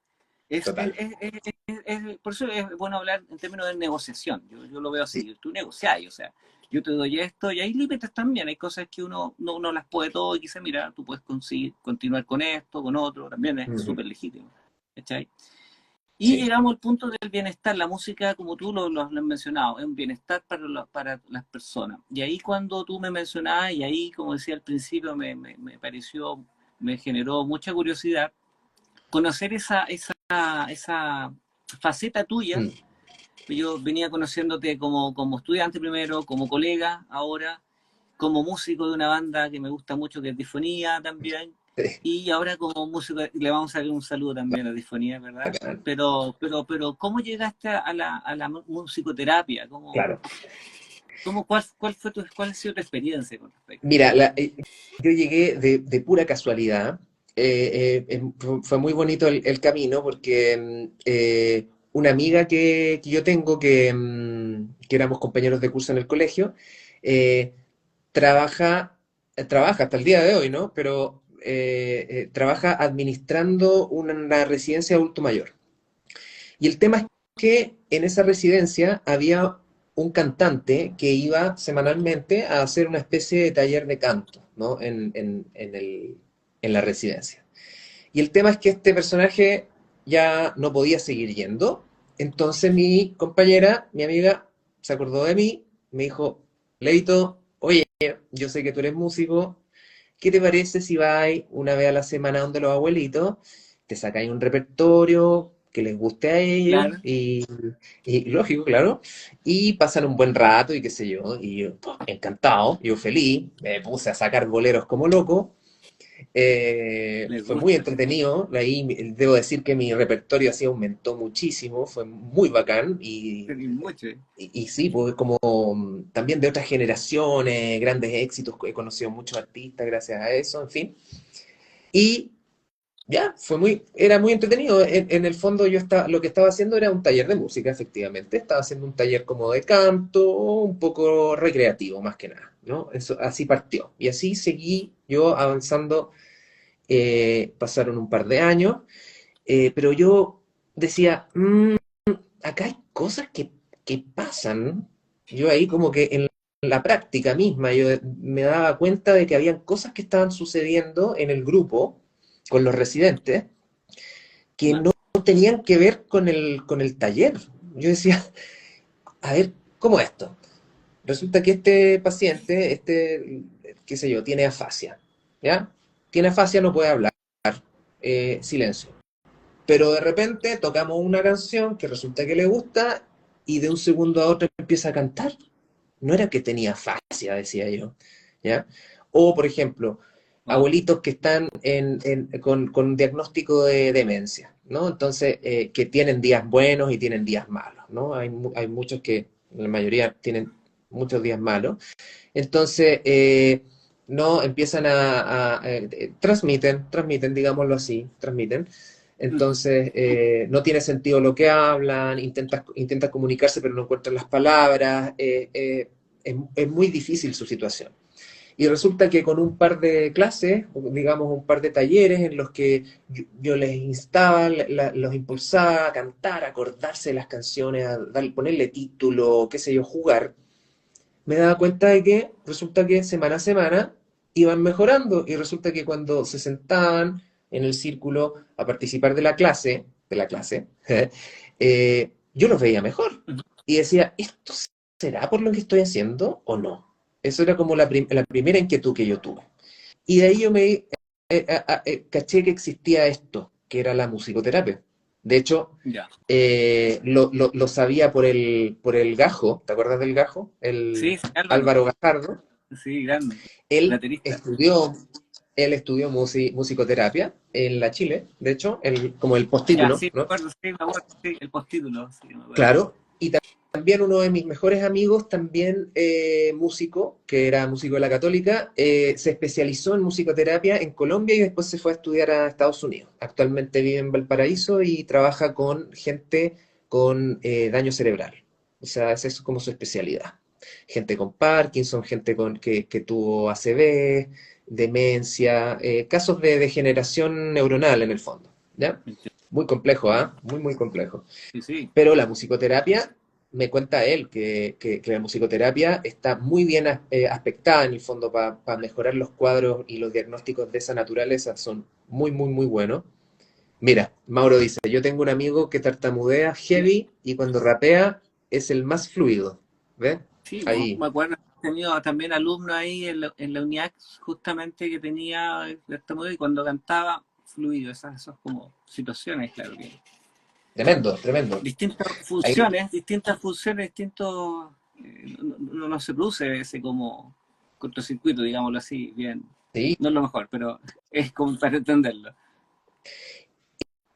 Es, es, total. es, por eso es bueno hablar en términos de negociación. Yo lo veo así, tú negocias, o sea, yo te doy esto y hay límites también, hay cosas que uno no las puede todo y quizá, mira, tú puedes conseguir, continuar con esto, con otro, también es Ujú. súper legítimo. ¿Cachai? Y Sí, llegamos al punto del bienestar. La música, como tú lo has mencionado, es un bienestar para las personas. Y ahí cuando tú me mencionabas, y ahí, como decía al principio, me pareció, me generó mucha curiosidad conocer esa faceta tuya. mm, Yo venía conociéndote como estudiante primero, como colega ahora, como músico de una banda que me gusta mucho, que es Disfonía también, sí, y ahora como músico, le vamos a dar un saludo también a Disfonía, ¿verdad? bacán. Pero ¿cómo llegaste a la musicoterapia? Claro. ¿Cuál ha sido tu experiencia con respecto? Mira, yo llegué de pura casualidad. Fue muy bonito el camino porque una amiga que yo tengo, que éramos compañeros de curso en el colegio, eh, trabaja, trabaja hasta el día de hoy, ¿no? Pero trabaja administrando una residencia de adulto mayor. Y el tema es que en esa residencia había un cantante que iba semanalmente a hacer una especie de taller de canto, ¿no? En la residencia. Y el tema es que este personaje ya no podía seguir yendo. Entonces mi compañera, mi amiga, se acordó de mí, me dijo, Leito, oye, yo sé que tú eres músico, ¿qué te parece si vais una vez a la semana donde los abuelitos, te sacáis un repertorio que les guste a ellos Claro, y lógico, claro, y pasan un buen rato y qué sé yo, y yo pues, encantado, yo feliz, me puse a sacar boleros como loco, les fue muy gusta. entretenido, ahí debo decir que mi repertorio así aumentó muchísimo, fue muy bacán Tenéis mucho, ¿eh? y sí, pues como también de otras generaciones, grandes éxitos, he conocido muchos artistas gracias a eso, en fin. Y Ya, era muy entretenido. En el fondo lo que estaba haciendo era un taller de música, efectivamente. Estaba haciendo un taller como de canto, un poco recreativo, más que nada, ¿no? Eso, así partió. Y así seguí yo avanzando. Pasaron un par de años, pero yo decía, acá hay cosas que pasan. Yo ahí como que en la práctica misma, yo me daba cuenta de que habían cosas que estaban sucediendo en el grupo con los residentes que Claro. no tenían que ver con el taller. Yo decía, a ver, ¿cómo esto? Resulta que este paciente, qué sé yo, tiene afasia, ¿ya? Tiene afasia, no puede hablar, silencio. Pero de repente tocamos una canción que resulta que le gusta y de un segundo a otro empieza a cantar. No era que tenía afasia, decía yo, ¿ya? O, por ejemplo, Wow. abuelitos que están con diagnóstico de demencia, ¿no? Entonces, que tienen días buenos y tienen días malos, ¿no? Hay muchos que, la mayoría, tienen muchos días malos. Entonces, no empiezan transmiten, digámoslo así, transmiten. Ujú. Entonces, no tiene sentido lo que hablan, intentan comunicarse pero no encuentran las palabras, es muy difícil su situación. Y resulta que con un par de clases, digamos un par de talleres en los que yo les instaba, los impulsaba a cantar, a acordarse de las canciones, ponerle título, qué sé yo, jugar, me daba cuenta de que resulta que semana a semana iban mejorando y resulta que cuando se sentaban en el círculo a participar de la clase, yo los veía mejor Ujú. y decía, ¿esto será por lo que estoy haciendo o no? Eso era como la primera inquietud que yo tuve. Y de ahí yo caché que existía esto, que era la musicoterapia. De hecho, Ya. lo sabía por el Gajo, ¿te acuerdas del Gajo? Sí, El sí, Álvaro. Álvaro Gajardo. Sí, gran Él baterista. estudió, él estudió musicoterapia en la Chile, de hecho, como el Ya, postítulo, sí, me ¿no? acuerdo, sí, me acuerdo, sí, el postítulo, sí, me acuerdo. Claro, y también uno de mis mejores amigos, también músico, que era músico de la Católica, se especializó en musicoterapia en Colombia y después se fue a estudiar a Estados Unidos. Actualmente vive en Valparaíso y trabaja con gente con daño cerebral. O sea, esa es como su especialidad. Gente con Parkinson, gente que tuvo ACV, demencia, casos de degeneración neuronal en el fondo. ¿Ya? Entiendo. Muy complejo, ¿ah? Muy, muy complejo. Sí, sí, Pero la musicoterapia, me cuenta él que la musicoterapia está muy bien aspectada en el fondo para mejorar los cuadros y los diagnósticos de esa naturaleza, son muy, muy, muy buenos. Mira, Mauro dice, yo tengo un amigo que tartamudea sí, heavy y cuando rapea es el más fluido. ¿Ves? sí, Ahí. me acuerdo, he tenido también alumnos ahí en la UNIAC, justamente que tenía este modo y cuando cantaba fluido, esas como situaciones, claro que Tremendo, tremendo. Ahí, distintas funciones, distintos, no se produce ese como cortocircuito, digámoslo así, bien, sí. no es lo mejor, pero es como para entenderlo.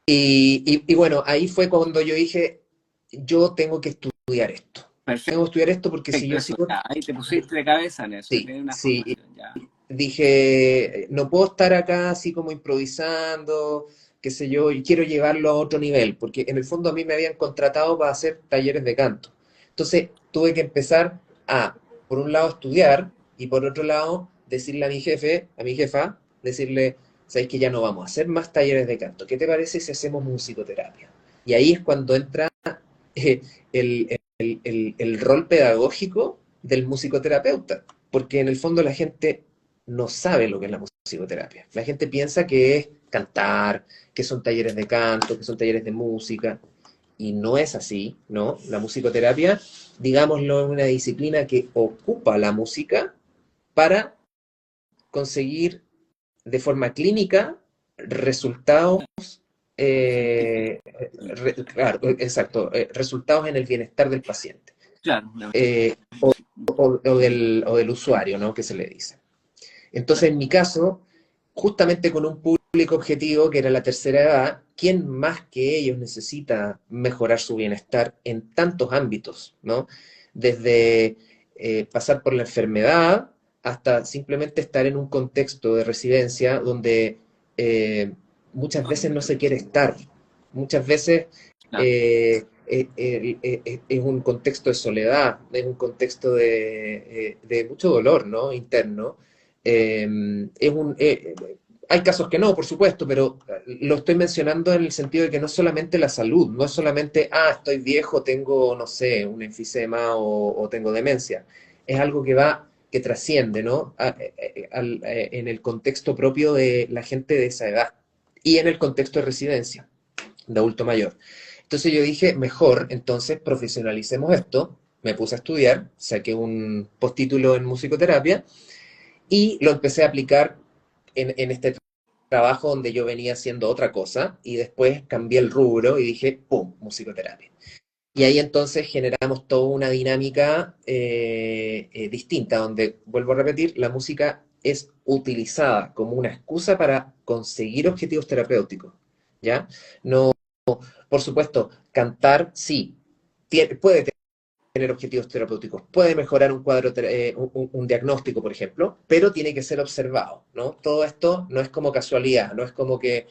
Y bueno, ahí fue cuando yo dije, yo tengo que estudiar esto. Tengo que Perfecto, estudiar esto porque si yo eso, sigo. ya, ahí te pusiste de cabeza en eso, Sí, tener una sí. formación, ya. Dije, no puedo estar acá así como improvisando, qué sé yo, y quiero llevarlo a otro nivel, porque en el fondo a mí me habían contratado para hacer talleres de canto. Entonces tuve que empezar por un lado, estudiar y por otro lado, decirle a mi jefe, a mi jefa, decirle, sabes que ya no vamos a hacer más talleres de canto. ¿Qué te parece si hacemos musicoterapia? Y ahí es cuando entra eh, el rol pedagógico del musicoterapeuta, porque en el fondo la gente no sabe lo que es la musicoterapia. La gente piensa que es cantar, que son talleres de canto, que son talleres de música, y no es así, ¿no? La musicoterapia, digámoslo, es una disciplina que ocupa la música para conseguir de forma clínica resultados, Científico, claro, exacto, resultados en el bienestar del paciente, claro, eh, o del usuario, ¿no? Que se le dice. Entonces, claro, en mi caso, justamente con un público objetivo que era la tercera edad, ¿quién más que ellos necesita mejorar su bienestar en tantos ámbitos, ¿no? Desde pasar por la enfermedad hasta simplemente estar en un contexto de residencia donde muchas veces no se quiere estar. Muchas veces Claro. es un contexto de soledad, es un contexto de mucho dolor, ¿no? Interno. Eh, es un, hay casos que no, por supuesto, pero lo estoy mencionando en el sentido de que no es solamente la salud, no es solamente, estoy viejo, tengo, no sé, un enfisema o tengo demencia. Es algo que va, que trasciende, ¿no? En el contexto propio de la gente de esa edad y en el contexto de residencia de adulto mayor. Entonces yo dije, mejor, entonces profesionalicemos esto. Me puse a estudiar, saqué un postítulo en musicoterapia y lo empecé a aplicar en este trabajo donde yo venía haciendo otra cosa y después cambié el rubro y dije, ¡pum!, musicoterapia. Y ahí entonces generamos toda una dinámica distinta, donde, vuelvo a repetir, la música es utilizada como una excusa para conseguir objetivos terapéuticos, ¿ya? No, por supuesto, cantar sí, puede tener objetivos terapéuticos, puede mejorar un cuadro, un diagnóstico, por ejemplo, pero tiene que ser observado, ¿no? Todo esto no es como casualidad, no es como que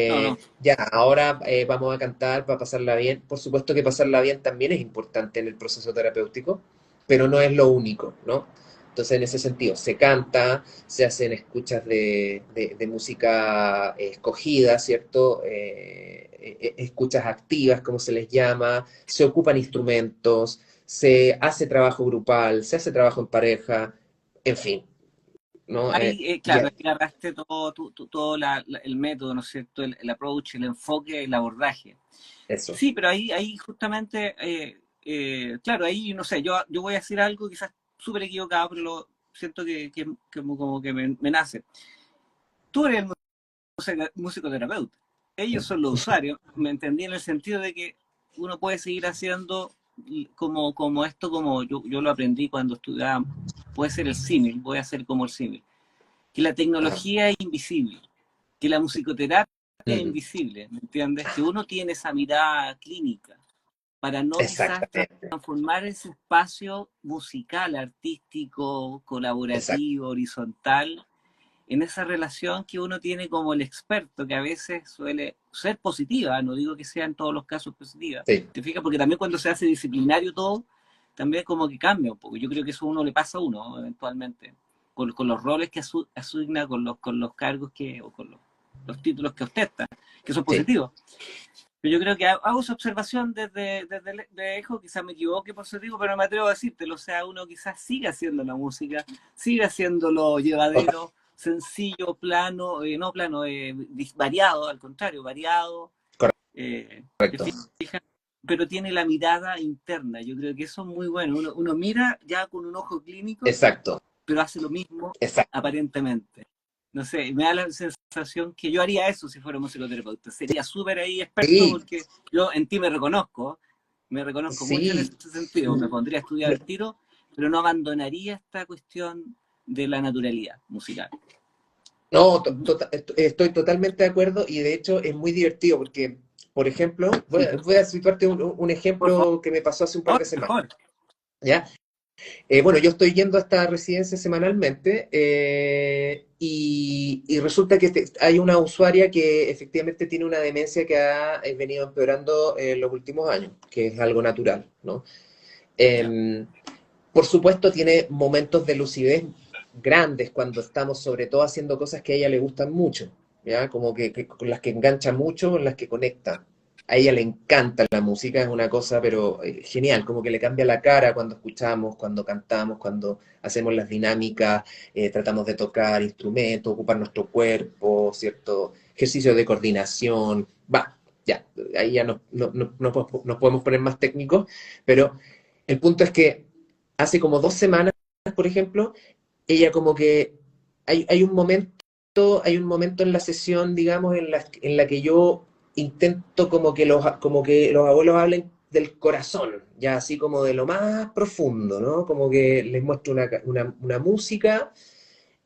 No, no. ya, ahora vamos a cantar para pasarla bien. Por supuesto que pasarla bien también es importante en el proceso terapéutico, pero no es lo único, ¿no? Entonces, en ese sentido, se canta, se hacen escuchas de música escogida, ¿cierto? Escuchas activas, como se les llama, se ocupan instrumentos, se hace trabajo grupal, se hace trabajo en pareja, en fin, ¿no? Ahí, claro, Ya, ahí agarraste todo, todo el método, ¿no es cierto? El approach, el enfoque, el abordaje. eso. Sí, pero ahí justamente, claro, ahí no sé, yo voy a decir algo quizás súper equivocado, pero siento que como que me nace. Tú eres el musicoterapeuta, ellos son los usuarios, me entendí en el sentido de que uno puede seguir haciendo como esto, como yo lo aprendí cuando estudiaba, puede ser el símil, voy a hacer como el símil, que la Ajá. tecnología es invisible, que la musicoterapia es Mm, invisible, ¿me entiendes? Que uno tiene esa mirada clínica para no quizás exactamente, transformar ese espacio musical, artístico, exacto. colaborativo, horizontal, en esa relación que uno tiene como el experto, que a veces suele ser positiva, no digo que sea en todos los casos positiva, Sí, ¿te fijas? Porque también cuando se hace disciplinario todo, también como que cambia un poco. Yo creo que eso a uno le pasa a uno eventualmente, con los roles que asigna, con los cargos o con los títulos que ostenta, que son sí. positivos. Pero yo creo que hago esa observación desde lejos, quizás me equivoque por eso digo, pero no me atrevo a decírtelo. O sea, uno quizás siga haciendo la música, siga haciéndolo Total, llevadero, sencillo, plano, no plano, variado, al contrario, variado, ¿te correcto. fijas? Pero tiene la mirada interna. Yo creo que eso es muy bueno. Uno mira ya con un ojo clínico, Exacto, pero hace lo mismo exacto. aparentemente. No sé, me da la sensación que yo haría eso si fuera musicoterapeuta. Sería súper ahí experto Sí, porque yo en ti me reconozco mucho en ese sí. sentido. Me pondría a estudiar No, el tiro, pero no abandonaría esta cuestión de la naturalidad musical. no, Ujú, estoy totalmente de acuerdo y de hecho es muy divertido porque, por ejemplo, ujú. voy a citarte un Por ejemplo que me pasó hace un par favor, de semanas, mejor. ¿ya? Bueno, yo estoy yendo a esta residencia semanalmente y resulta que hay una usuaria que efectivamente tiene una demencia que ha venido empeorando en los últimos años, que es algo natural, ¿no? Ya. Em, por supuesto, tiene momentos de lucidez grandes cuando estamos sobre todo haciendo cosas que a ella le gustan mucho, ¿ya? Como que con las que engancha mucho, con las que conecta. A ella le encanta la música, es una cosa, pero genial, como que le cambia la cara cuando escuchamos, cuando cantamos, cuando hacemos las dinámicas, tratamos de tocar instrumentos, ocupar nuestro cuerpo, ¿cierto? Ejercicios de coordinación, va, ya, ahí ya nos podemos poner más técnicos, pero el punto es que hace como 2 semanas, por ejemplo, ella como que hay un momento en la sesión, digamos, en la que yo intento como que los abuelos hablen del corazón, ya así como de lo más profundo, ¿no? Como que les muestro una música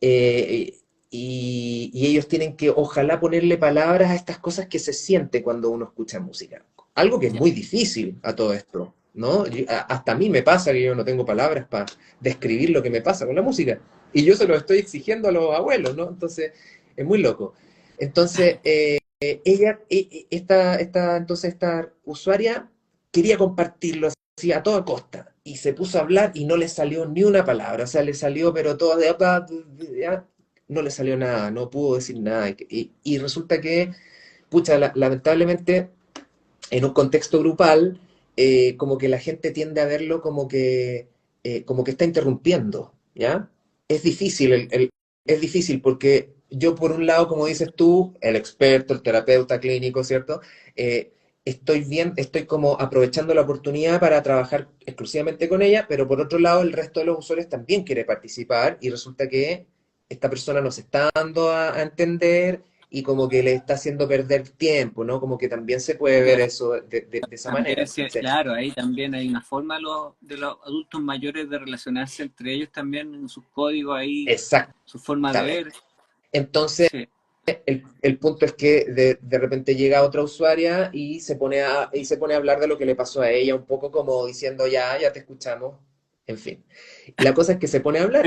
eh, y ellos tienen que, ojalá, ponerle palabras a estas cosas que se siente cuando uno escucha música. Algo que es Ya. muy difícil a todo esto, ¿no? Hasta a mí me pasa que yo no tengo palabras para describir lo que me pasa con la música. Y yo se lo estoy exigiendo a los abuelos, ¿no? Entonces, es muy loco. Entonces, entonces esta usuaria quería compartirlo así a toda costa y se puso a hablar y no le salió ni una palabra, o sea, le salió pero todo no le salió nada, no pudo decir nada y resulta que, pucha, lamentablemente en un contexto grupal, como que la gente tiende a verlo como que está interrumpiendo, ¿ya? Es difícil, es difícil porque yo por un lado, como dices tú, el experto, el terapeuta clínico, ¿cierto? Estoy bien, estoy como aprovechando la oportunidad para trabajar exclusivamente con ella, pero por otro lado el resto de los usuarios también quiere participar y resulta que esta persona nos está dando a entender y como que le está haciendo perder tiempo, ¿no? Como que también se puede ver eso de esa manera. También, sí, Entonces, claro, ahí también hay una forma de los adultos mayores de relacionarse entre ellos también en sus códigos ahí, su forma de ver. exactamente. Entonces, Sí. el punto es que de repente llega otra usuaria y se pone a hablar de lo que le pasó a ella, un poco como diciendo, ya te escuchamos, en fin. La cosa es que se pone a hablar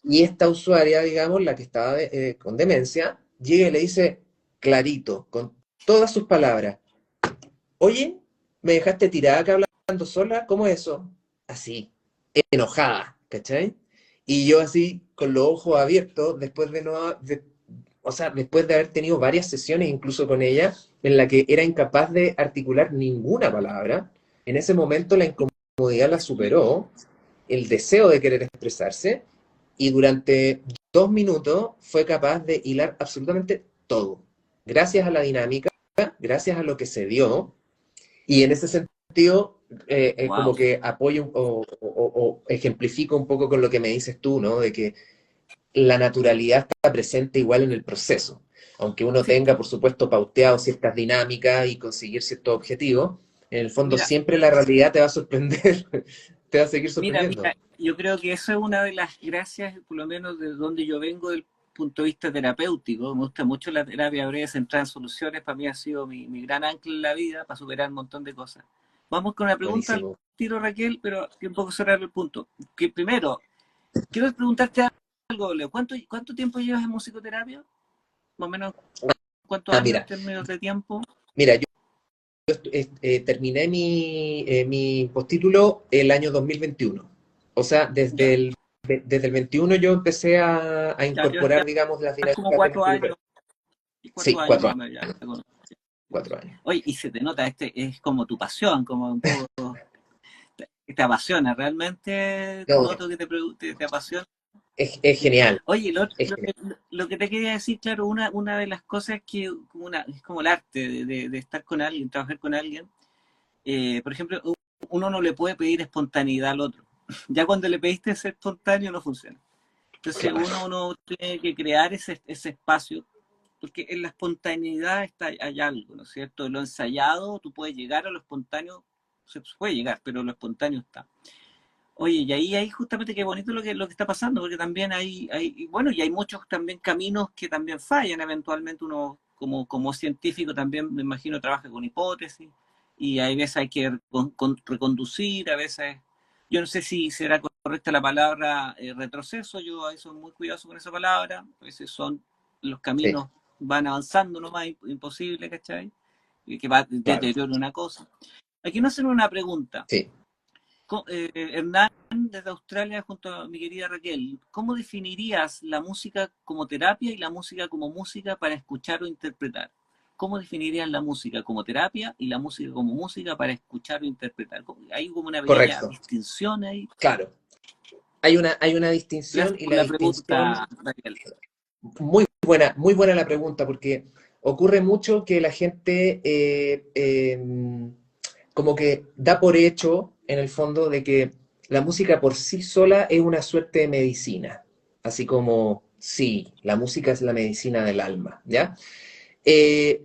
y esta usuaria, digamos, la que estaba con demencia, llega y le dice clarito, con todas sus palabras, oye, me dejaste tirada acá hablando sola, ¿cómo es eso? Así, enojada, ¿cachai? Y yo así, con los ojos abiertos, después de no, o sea, después de haber tenido varias sesiones incluso con ella, en la que era incapaz de articular ninguna palabra, en ese momento la incomodidad la superó, el deseo de querer expresarse, y durante 2 minutos fue capaz de hilar absolutamente todo. Gracias a la dinámica, gracias a lo que se dio, y en ese sentido, como Wow. que apoyo o ejemplifico un poco con lo que me dices tú, ¿no? De que la naturalidad está presente igual en el proceso. Aunque uno Sí, tenga, por supuesto, pauteado ciertas dinámicas y conseguir ciertos objetivos, en el fondo mira, siempre la realidad te va a sorprender, te va a seguir mira, sorprendiendo. yo creo que eso es una de las gracias, por lo menos de donde yo vengo del punto de vista terapéutico. Me gusta mucho la terapia breve centrada en soluciones, para mí ha sido mi gran ancla en la vida para superar un montón de cosas. Vamos con una pregunta al Buenísimo. tiro, Raquel, pero que un poco cerrar el punto. Que primero, quiero preguntarte algo, Leo. ¿Cuánto tiempo llevas en musicoterapia? Más o menos, ¿cuántos Ah, años en mira, términos de tiempo? mira, yo terminé mi postítulo el año 2021. O sea, Ya, desde el 21 yo empecé a ya incorporar, digamos, las como dinámicas del cuatro estudio. años, Sí, 4 años más 4 o años, menos ya. 4 años. Oye, y se te nota, es como tu pasión, como un poco, te apasiona, realmente No, noto que te apasiona. es Sí. genial, Oye, es genial. lo que te quería decir, claro, una de las cosas que es como el arte de estar con alguien, trabajar con alguien. Por ejemplo, uno no le puede pedir espontaneidad al otro. Ya cuando le pediste ser espontáneo no funciona. Entonces Claro, uno tiene que crear ese espacio, porque en la espontaneidad hay algo, ¿no es cierto? Lo ensayado, tú puedes llegar a lo espontáneo, se puede llegar, pero lo espontáneo está. Oye, y ahí justamente qué bonito lo que está pasando, porque también bueno, y hay muchos también caminos que también fallan, eventualmente uno como científico también me imagino trabaja con hipótesis, y hay veces hay que reconducir, a veces, yo no sé si será correcta la palabra retroceso, yo ahí soy muy cuidadoso con esa palabra, a veces son los sí, caminos van avanzando nomás, imposible, ¿cachai? Y que va claro, deterioro una cosa. Aquí nos hacen una pregunta. sí. Hernán, desde Australia, junto a mi querida Raquel, ¿cómo definirías la música como terapia y la música como música para escuchar o interpretar? ¿Cómo definirías la música como terapia y la música como música para escuchar o interpretar? Hay como una pequeña Correcto, distinción ahí. claro. Hay una distinción Gracias y por la la distinción, pregunta, Raquel. muy buena la pregunta, porque ocurre mucho que la gente como que da por hecho, en el fondo, de que la música por sí sola es una suerte de medicina. Así como, sí, la música es la medicina del alma, ¿ya? Eh,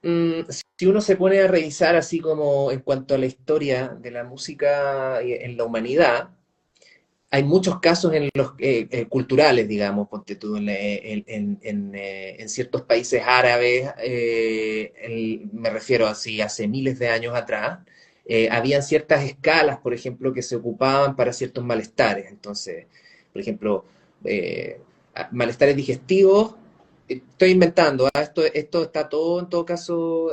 si uno se pone a revisar así como en cuanto a la historia de la música en la humanidad, hay muchos casos en los culturales, digamos, ponte tú, en ciertos países árabes, me refiero así, hace miles de años atrás, habían ciertas escalas, por ejemplo, que se ocupaban para ciertos malestares. Entonces, por ejemplo, malestares digestivos, estoy inventando, ¿ah? Esto está todo, en todo caso,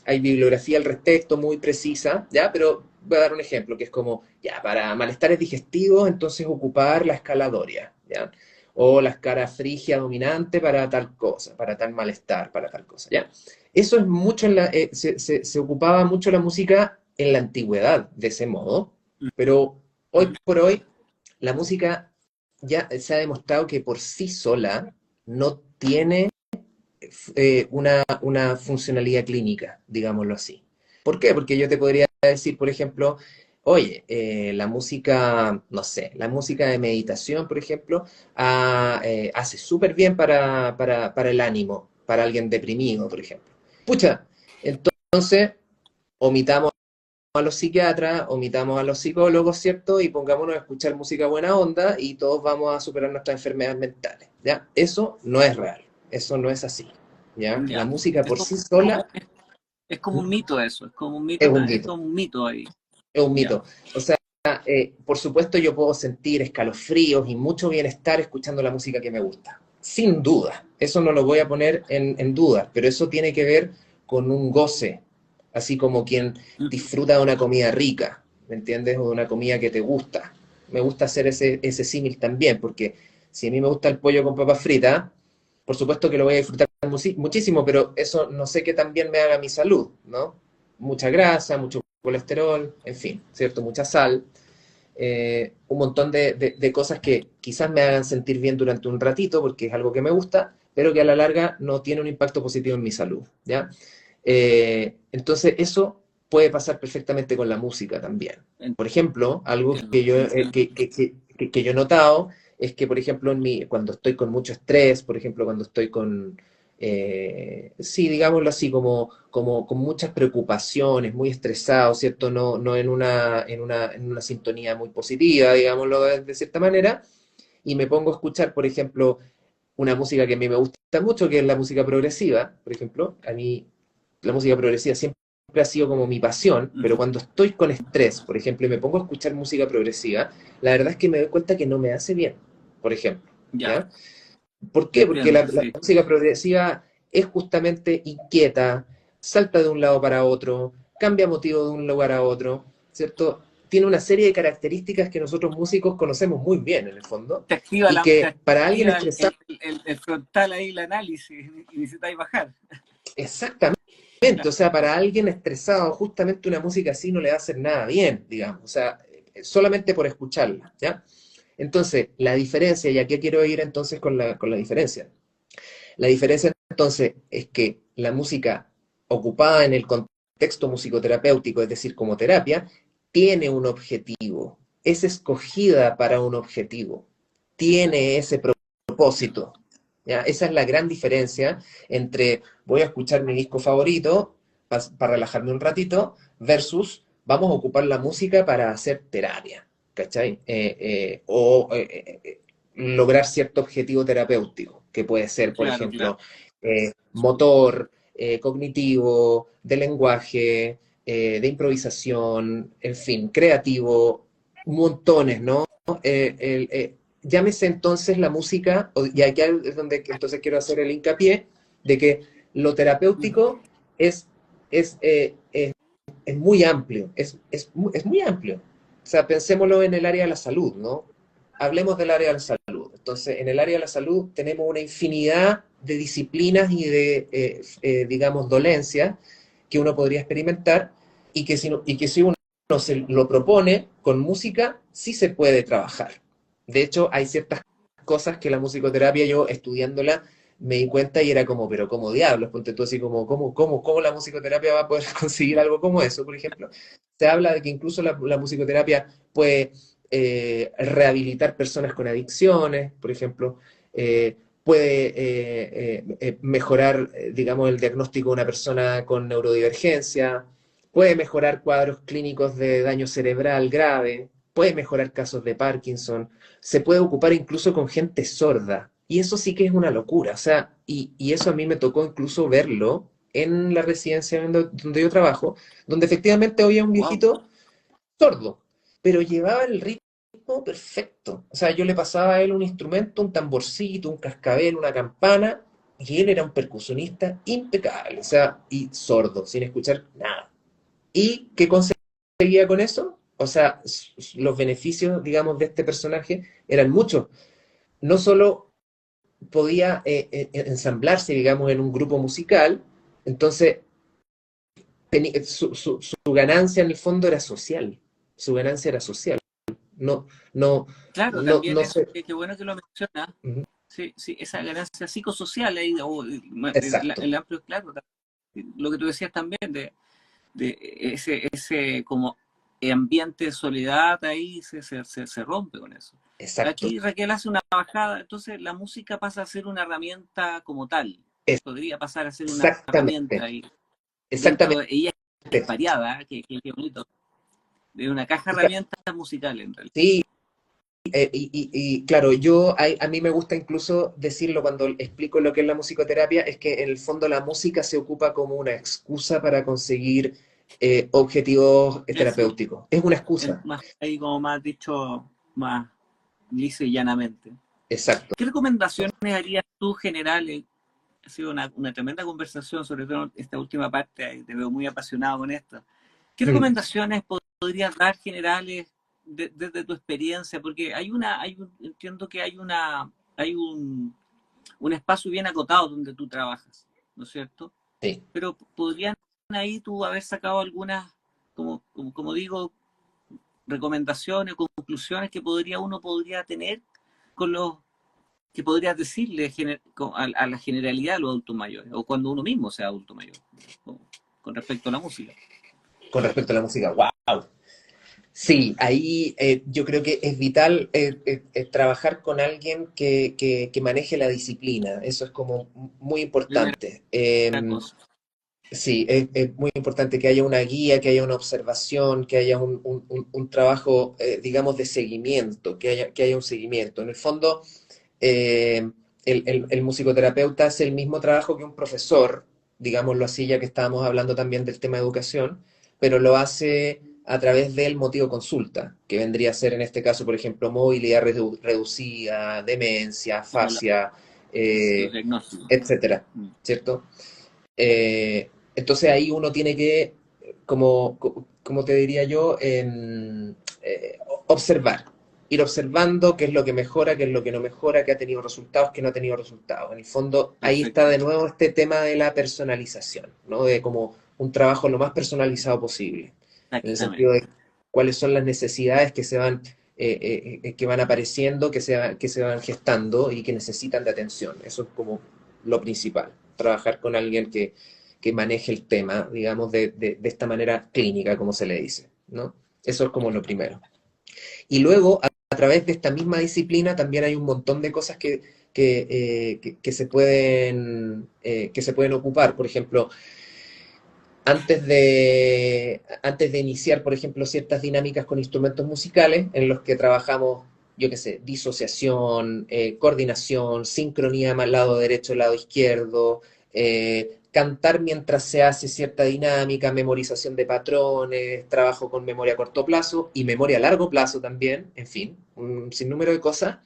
hay bibliografía al respecto muy precisa, ¿ya? Pero voy a dar un ejemplo, que es como, ya, para malestares digestivos, entonces ocupar la escala Doria, ¿ya? O la escala frigia dominante para tal cosa, para tal malestar, para tal cosa, ¿ya? Eso es mucho, se ocupaba mucho la música en la antigüedad de ese modo, pero hoy por hoy la música ya se ha demostrado que por sí sola no tiene una funcionalidad clínica, digámoslo así. ¿Por qué? Porque yo te podría decir, por ejemplo, oye, la música, no sé, la música de meditación, por ejemplo, hace súper bien para el ánimo, para alguien deprimido, por ejemplo. Pucha, entonces omitamos a los psiquiatras, omitamos a los psicólogos, ¿cierto? Y pongámonos a escuchar música buena onda y todos vamos a superar nuestras enfermedades mentales, ¿ya? Eso no es real, eso no es así, ¿ya? La Ya. música Es por como, sí sola es como un mito eso, es un es mito, como un mito ahí. es un Ya. mito. O sea, por supuesto yo puedo sentir escalofríos y mucho bienestar escuchando la música que me gusta, sin duda, eso no lo voy a poner en duda, pero eso tiene que ver con un goce, así como quien Ujú. disfruta de una comida rica, ¿me entiendes? O de una comida que te gusta. Me gusta hacer ese símil también, porque si a mí me gusta el pollo con papas fritas, por supuesto que lo voy a disfrutar muchísimo, pero eso no sé qué también me haga mi salud, ¿no? Mucha grasa, mucho colesterol, en fin, ¿cierto? Mucha sal, un montón de cosas que quizás me hagan sentir bien durante un ratito, porque es algo que me gusta, pero que a la larga no tiene un impacto positivo en mi salud, ¿ya? Entonces, eso puede pasar perfectamente con la música también. Por ejemplo, algo Entiendo. que yo, Entiendo. que yo he notado es que, por ejemplo, cuando estoy con mucho estrés, por ejemplo, cuando estoy con, sí, digámoslo así, como con muchas preocupaciones, muy estresado, ¿cierto? No en una sintonía muy positiva, digámoslo de cierta manera, y me pongo a escuchar, por ejemplo, una música que a mí me gusta mucho, que es la música progresiva, por ejemplo. A mí la música progresiva siempre ha sido como mi pasión, pero Ujú. cuando estoy con estrés, por ejemplo, y me pongo a escuchar música progresiva, la verdad es que me doy cuenta que no me hace bien, por ejemplo, Ya, ¿ya? ¿Por te qué? Porque entiendo, la sí. música progresiva es justamente inquieta, salta de un lado para otro, cambia motivo de un lugar a otro, ¿cierto? Tiene una serie de características que nosotros músicos conocemos muy bien en el fondo, y Te que para alguien activa estresado, el frontal ahí, el análisis, y necesitáis bajar. exactamente, o sea, para alguien estresado, justamente una música así no le va a hacer nada bien, digamos, o sea, solamente por escucharla, ¿ya? Entonces, la diferencia, y aquí quiero ir entonces con la diferencia. La diferencia entonces es que la música ocupada en el contexto musicoterapéutico, es decir, como terapia, tiene un objetivo, es escogida para un objetivo, tiene ese propósito. ¿Ya? Esa es la gran diferencia entre voy a escuchar mi disco favorito para relajarme un ratito versus vamos a ocupar la música para hacer terapia, ¿cachai? Lograr cierto objetivo terapéutico, que puede ser, por Claro, claro. ejemplo, motor, cognitivo, de lenguaje, de improvisación, en fin, creativo, montones, ¿no? Llámese entonces la música, y aquí es donde entonces quiero hacer el hincapié, de que lo Ujú. terapéutico es, es, eh, es, es muy amplio, es muy amplio. O sea, pensémoslo en el área de la salud, ¿no? Hablemos del área de la salud. Entonces, en el área de la salud tenemos una infinidad de disciplinas y digamos, dolencias que uno podría experimentar y que si uno se lo propone con música, sí se puede trabajar. De hecho, hay ciertas cosas que la musicoterapia, yo estudiándola, me di cuenta y era como, pero como diablos, ponte tú así como, ¿cómo la musicoterapia va a poder conseguir algo como eso, por ejemplo? Se habla de que incluso la musicoterapia puede rehabilitar personas con adicciones, por ejemplo, puede mejorar, digamos, el diagnóstico de una persona con neurodivergencia, puede mejorar cuadros clínicos de daño cerebral grave, puede mejorar casos de Parkinson, se puede ocupar incluso con gente sorda. Y eso sí que es una locura. O sea, y eso a mí me tocó incluso verlo en la residencia donde yo trabajo, donde efectivamente había un Wow. viejito sordo, pero llevaba el ritmo perfecto. O sea, yo le pasaba a él un instrumento, un tamborcito, un cascabel, una campana, Y él era un percusionista impecable, o sea, y sordo, sin escuchar nada. ¿Y qué conseguía con eso? O sea, los beneficios, digamos, de este personaje eran muchos. No solo podía ensamblarse, digamos, en un grupo musical, entonces su ganancia en el fondo era social, su ganancia era social, no, no, Claro, no, también no eso, sé. qué bueno que lo mencionas. Ujú. Sí, sí, esa ganancia psicosocial ahí, o Exacto, el amplio, claro, lo que tú decías también, de ese como ambiente de soledad ahí se rompe con eso. exacto, Aquí Raquel hace una bajada, entonces la música pasa a ser una herramienta como tal, es- podría pasar a ser una herramienta exactamente, ahí dentro exactamente. de ella, es variada, que bonito, de una caja de herramientas musicales en realidad. Sí, claro, a mí me gusta incluso decirlo cuando explico lo que es la musicoterapia, es que en el fondo la música se ocupa como una excusa para conseguir objetivos Eso terapéuticos. Es una es excusa, más, ahí como más dicho, más liso y llanamente. exacto. ¿Qué recomendaciones harías tú generales? Ha sido una tremenda conversación, sobre todo esta última parte, te veo muy apasionado con esto. ¿Qué Mm, recomendaciones podrías dar generales desde tu experiencia? Porque entiendo que hay un espacio bien acotado donde tú trabajas, ¿no es cierto? sí. Pero podrían ahí tú haber sacado algunas, como digo, recomendaciones, conclusiones que uno podría tener con los que podrías decirle a la generalidad de los adultos mayores, o cuando uno mismo sea adulto mayor, con respecto a la música. Con respecto a la música, wow. Sí, ahí yo creo que es vital trabajar con alguien que maneje la disciplina. Eso es como muy Primera importante. cosa. Sí, es muy importante que haya una guía, que haya una observación, que haya un trabajo, digamos, de seguimiento, que haya un seguimiento. En el fondo, eh, el musicoterapeuta hace el mismo trabajo que un profesor, digámoslo así, ya que estábamos hablando también del tema de educación, pero lo hace a través del motivo consulta, que vendría a ser en este caso, por ejemplo, movilidad reducida, demencia, Como fascia, los eh, diagnósticos. etcétera, Mm. ¿cierto? Entonces ahí uno tiene que, como te diría yo, observar, ir observando qué es lo que mejora, qué es lo que no mejora, qué ha tenido resultados, qué no ha tenido resultados. En el fondo, ahí está Perfecto. de nuevo este tema de la personalización, ¿no? De como un trabajo lo más personalizado posible, en el sentido de Exactamente. cuáles son las necesidades que van apareciendo, que se van gestando y que necesitan de atención. Eso es como lo principal, trabajar con alguien que maneje el tema, digamos, de esta manera clínica, como se le dice, ¿no? Eso es como lo primero. Y luego, a través de esta misma disciplina, también hay un montón de cosas que se pueden ocupar. Por ejemplo, antes de iniciar, por ejemplo, ciertas dinámicas con instrumentos musicales en los que trabajamos, yo qué sé, disociación, coordinación, sincronía más lado derecho, lado izquierdo, cantar mientras se hace cierta dinámica, memorización de patrones, trabajo con memoria a corto plazo y memoria a largo plazo también, en fin, un sinnúmero de cosas.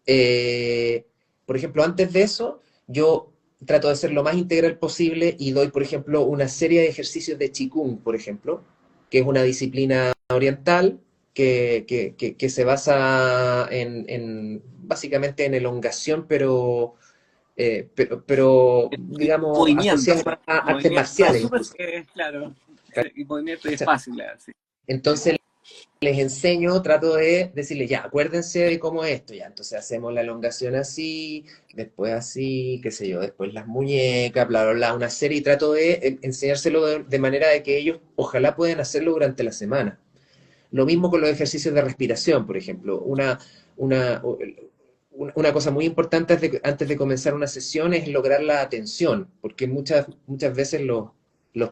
Eh, por ejemplo, antes de eso, yo trato de ser lo más integral posible y doy, por ejemplo, una serie de ejercicios de Qigong, por ejemplo, que es una disciplina oriental que se basa básicamente en elongación, pero digamos, Movimiento. asociada a artes Movimiento es marciales súper incluso. claro. Y movimiento es fácil, sí. Entonces les enseño, trato de decirles, ya, acuérdense de cómo es esto, ya, entonces hacemos la elongación así, después así, qué sé yo, después las muñecas, bla, bla, bla, una serie, y trato de enseñárselo de manera de que ellos ojalá puedan hacerlo durante la semana. Lo mismo con los ejercicios de respiración, por ejemplo. Una, una cosa muy importante antes de comenzar una sesión es lograr la atención, porque muchas veces los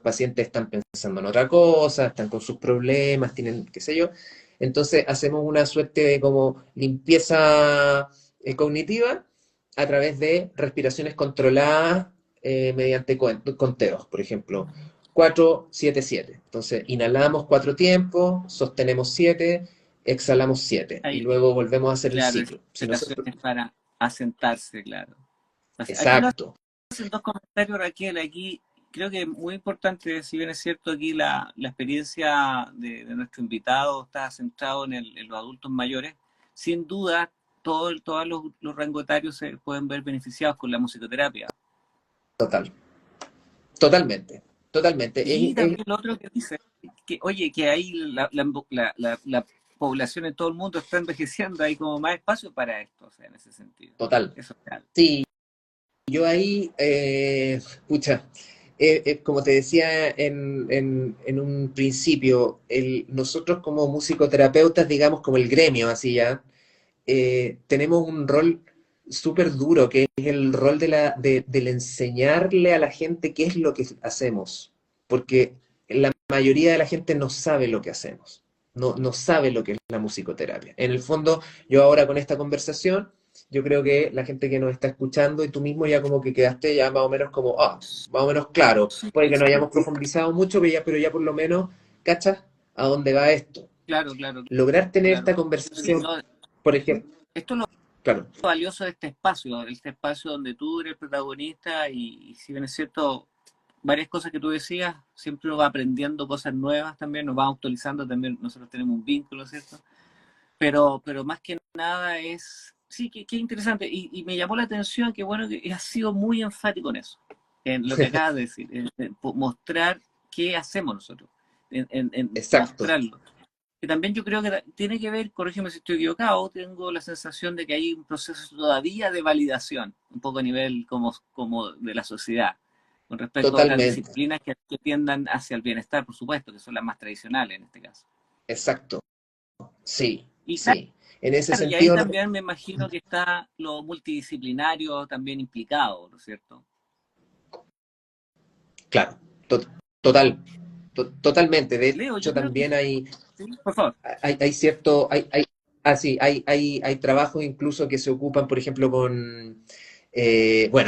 pacientes están pensando en otra cosa, están con sus problemas, tienen, qué sé yo. Entonces hacemos una suerte de como limpieza cognitiva a través de respiraciones controladas mediante conteos, por ejemplo. 4-7-7. Entonces, inhalamos 4 tiempos, sostenemos 7, exhalamos 7 y Hay, luego volvemos a hacer el claro, ciclo. Si nosotros, explicaciones para asentarse, claro. Aquí lo exacto, hacer dos comentarios, Raquel. Aquí creo que es muy importante, si bien es cierto, aquí la experiencia de nuestro invitado está centrado en los adultos mayores. Sin duda, todos los rangos etarios se pueden ver beneficiados con la musicoterapia. Total, totalmente, totalmente. Y también lo otro que dice, que oye, que ahí la población en todo el mundo está envejeciendo, hay como más espacio para esto, o sea, en ese sentido. total. Eso es real. Sí, yo ahí, pucha, como te decía en un principio, nosotros como musicoterapeutas, digamos como el gremio, así ya, tenemos un rol súper duro, que es el rol del enseñarle a la gente qué es lo que hacemos, porque la mayoría de la gente no sabe lo que hacemos, no sabe lo que es la musicoterapia. En el fondo, yo ahora con esta conversación, yo creo que la gente que nos está escuchando y tú mismo ya como que quedaste ya más o menos como, más o menos claro, Sí, puede que no sí, hayamos profundizado mucho, pero ya por lo menos, ¿cachas a dónde va esto? claro, claro, Lograr tener esta claro. Sí, conversación, no, por ejemplo, esto es lo claro, valioso de este espacio donde tú eres el protagonista y si bien es cierto, varias cosas que tú decías, siempre uno va aprendiendo cosas nuevas también, nos vamos actualizando también, nosotros tenemos un vínculo, ¿cierto? Pero más que nada es, sí, que interesante. Y me llamó la atención que bueno, que has sido muy enfático en eso, en lo que acabas de decir, en mostrar qué hacemos nosotros, en exacto. mostrarlo. Que también yo creo que tiene que ver, corrígeme si estoy equivocado, tengo la sensación de que hay un proceso todavía de validación, un poco a nivel como de la sociedad, con respecto a otras Totalmente, disciplinas que tiendan hacia el bienestar, por supuesto, que son las más tradicionales en este caso. exacto. Sí, Y sí. En ese claro, y ahí sentido, también me imagino que está lo multidisciplinario también implicado, ¿no es cierto? claro, to- total, totalmente. De Leo, yo hecho, creo que también sí, por favor. hay cierto, sí, hay trabajos incluso que se ocupan, por ejemplo, bueno,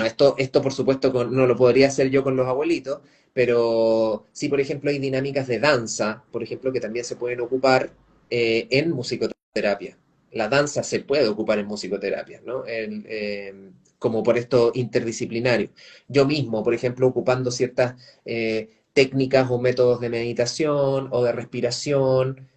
esto por supuesto no lo podría hacer yo con los abuelitos, pero sí, por ejemplo, hay dinámicas de danza, por ejemplo, que también se pueden ocupar en musicoterapia. La danza se puede ocupar en musicoterapia, ¿no? Como por esto interdisciplinario. Yo mismo, por ejemplo, ocupando ciertas técnicas o métodos de meditación o de respiración.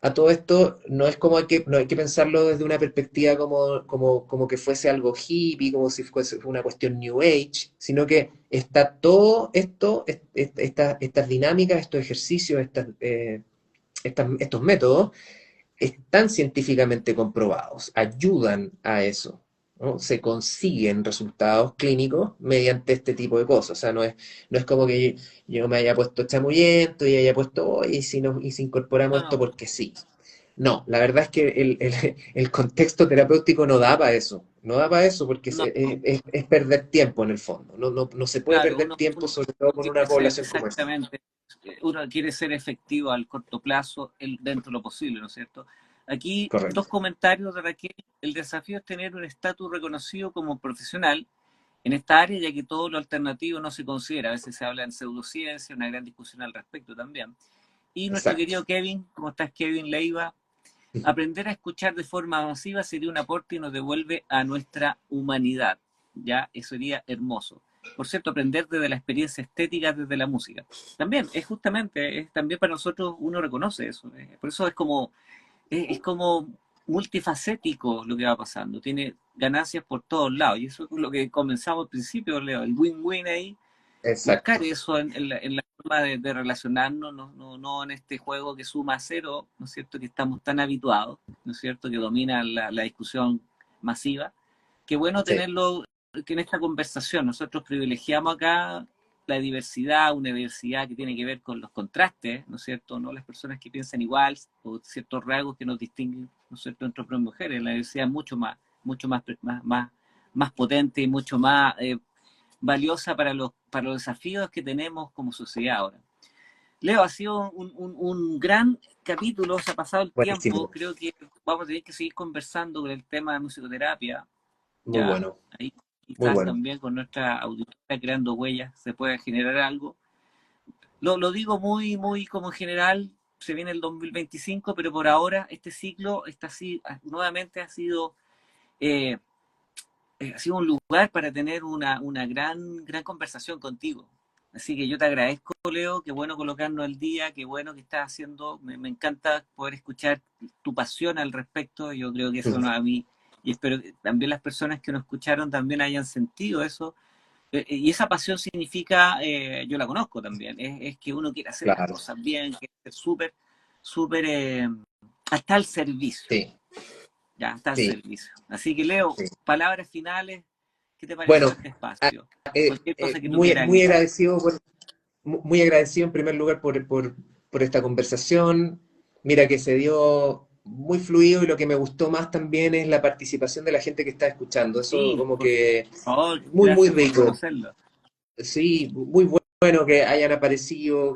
A todo esto, no hay que pensarlo desde una perspectiva como que fuese algo hippie, como si fuese una cuestión New Age, sino que está todo esto, estas dinámicas, estos ejercicios, estos métodos, están científicamente comprobados, ayudan a eso, ¿no? Se consiguen resultados clínicos mediante este tipo de cosas. O sea, no es como que yo me haya puesto chamullento y haya puesto, oye, y si incorporamos No, esto no, porque sí. No, la verdad es que el contexto terapéutico no da para eso. No da para eso porque no, es perder tiempo en el fondo. No se puede claro, perder tiempo, sobre todo con una quiere ser población como esta. exactamente, uno quiere ser efectivo al corto plazo dentro de lo posible, ¿no es cierto? Aquí dos Correcto. comentarios de Raquel. El desafío es tener un estatus reconocido como profesional en esta área, ya que todo lo alternativo no se considera. A veces se habla en pseudociencia, una gran discusión al respecto también. Y nuestro Exacto. querido Kevin, ¿cómo estás, Kevin Leiva? Aprender a escuchar de forma masiva sería un aporte y nos devuelve a nuestra humanidad. Ya, eso sería hermoso. Por cierto, aprender desde la experiencia estética, desde la música. También, también para nosotros uno reconoce eso. Por eso es como multifacético lo que va pasando. Tiene ganancias por todos lados. Y eso es lo que comenzamos al principio, Leo, el win-win ahí, buscar Exacto. eso en la forma de relacionarnos, no en este juego que suma a cero, ¿no es cierto?, que estamos tan habituados, ¿no es cierto?, que domina la discusión masiva. Qué bueno Sí. tenerlo, que en esta conversación nosotros privilegiamos acá la diversidad, una diversidad que tiene que ver con los contrastes, ¿no es cierto?, no las personas que piensan igual o ciertos rasgos que nos distinguen, ¿no es cierto?, entre hombres y mujeres. La diversidad es mucho más potente y mucho más valiosa para los desafíos que tenemos como sociedad ahora. Leo, ha sido un gran capítulo, se ha pasado el tiempo, Buenísimo. creo que vamos a tener que seguir conversando con el tema de musicoterapia, Muy ya, bueno. ahí Muy quizás bueno. también con nuestra auditoría creando huellas se puede generar algo. Lo digo muy, muy como en general, se viene el 2025, pero por ahora este ciclo nuevamente ha sido eh, ha sido un lugar para tener una gran conversación contigo. Así que yo te agradezco, Leo, qué bueno colocarnos al día, qué bueno que estás haciendo, me encanta poder escuchar tu pasión al respecto, yo creo que eso no a mí, y espero que también las personas que nos escucharon también hayan sentido eso, y esa pasión significa, yo la conozco también, es que uno quiere hacer las Claro, cosas bien, quiere ser súper, hasta el servicio, sí, ya, hasta el sí, servicio. Así que, Leo, sí. palabras finales, ¿qué te pareció Bueno, este espacio? Cualquier cosa que tú muy, quieras muy agregar. agradecido, muy agradecido en primer lugar por esta conversación. Mira que se dio muy fluido y lo que me gustó más también es la participación de la gente que está escuchando. Eso Sí, como por que favor, muy, muy gracias por rico. reconocerlo. Sí, muy bueno que hayan aparecido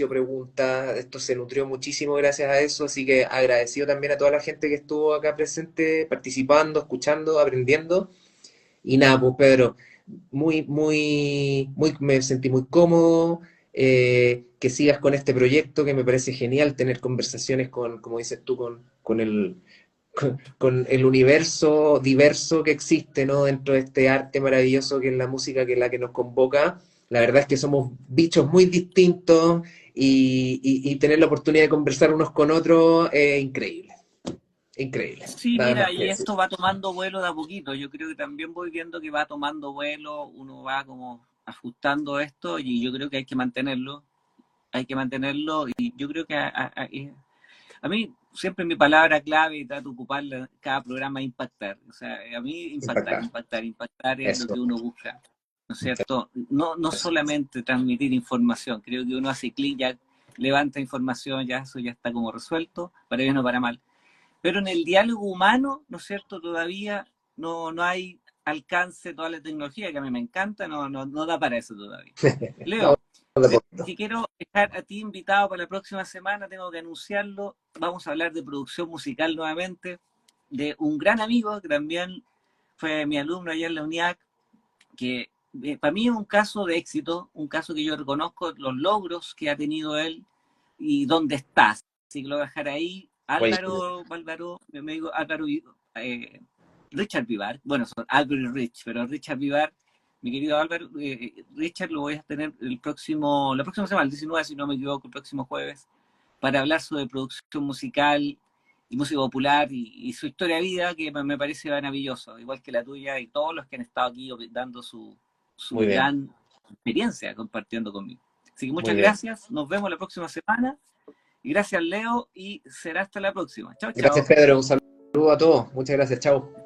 preguntas. Esto se nutrió muchísimo gracias a eso, así que agradecido también a toda la gente que estuvo acá presente, participando, escuchando, aprendiendo. Y nada, pues Pedro, me sentí muy cómodo, que sigas con este proyecto, que me parece genial tener conversaciones como dices tú, con el universo diverso que existe, ¿no? Dentro de este arte maravilloso que es la música, que es la que nos convoca. La verdad es que somos bichos muy distintos y tener la oportunidad de conversar unos con otros es increíble, increíble. Sí, Nada más mira, que y decir. esto va tomando vuelo de a poquito. Yo creo que también voy viendo que va tomando vuelo, uno va como ajustando esto y yo creo que hay que mantenerlo y yo creo que a mí siempre mi palabra clave y trato de ocuparla en cada programa es impactar. O sea, a mí Impactar. impactar es lo Eso. que uno busca, ¿no es cierto? No solamente transmitir información, creo que uno hace clic, ya levanta información, ya eso ya está como resuelto, para bien o para mal. Pero en el diálogo humano, ¿no es cierto? Todavía no hay alcance toda la tecnología, que a mí me encanta, no da para eso todavía. Vamos Leo, de acuerdo. si quiero dejar a ti invitado para la próxima semana, tengo que anunciarlo. Vamos a hablar de producción musical nuevamente, de un gran amigo que también fue mi alumno allá en la UNIAC, que para mí es un caso de éxito, un caso que yo reconozco los logros que ha tenido él y dónde estás. Así que lo voy a dejar ahí. Buenísimo. Álvaro, mi amigo Álvaro, Richard Vivar, bueno, son Álvaro y Rich, pero Richard Vivar, mi querido Álvaro, Richard lo voy a tener la próxima semana, el 19, si no me equivoco, el próximo jueves, para hablar sobre producción musical y música popular y su historia de vida, que me parece maravilloso, igual que la tuya y todos los que han estado aquí dando su Muy bien, gran experiencia compartiendo conmigo. Así que muy muchas bien. gracias, nos vemos la próxima semana y gracias Leo y será hasta la próxima. Chao, Gracias, chao. Pedro. Un saludo a todos. Muchas gracias. Chao.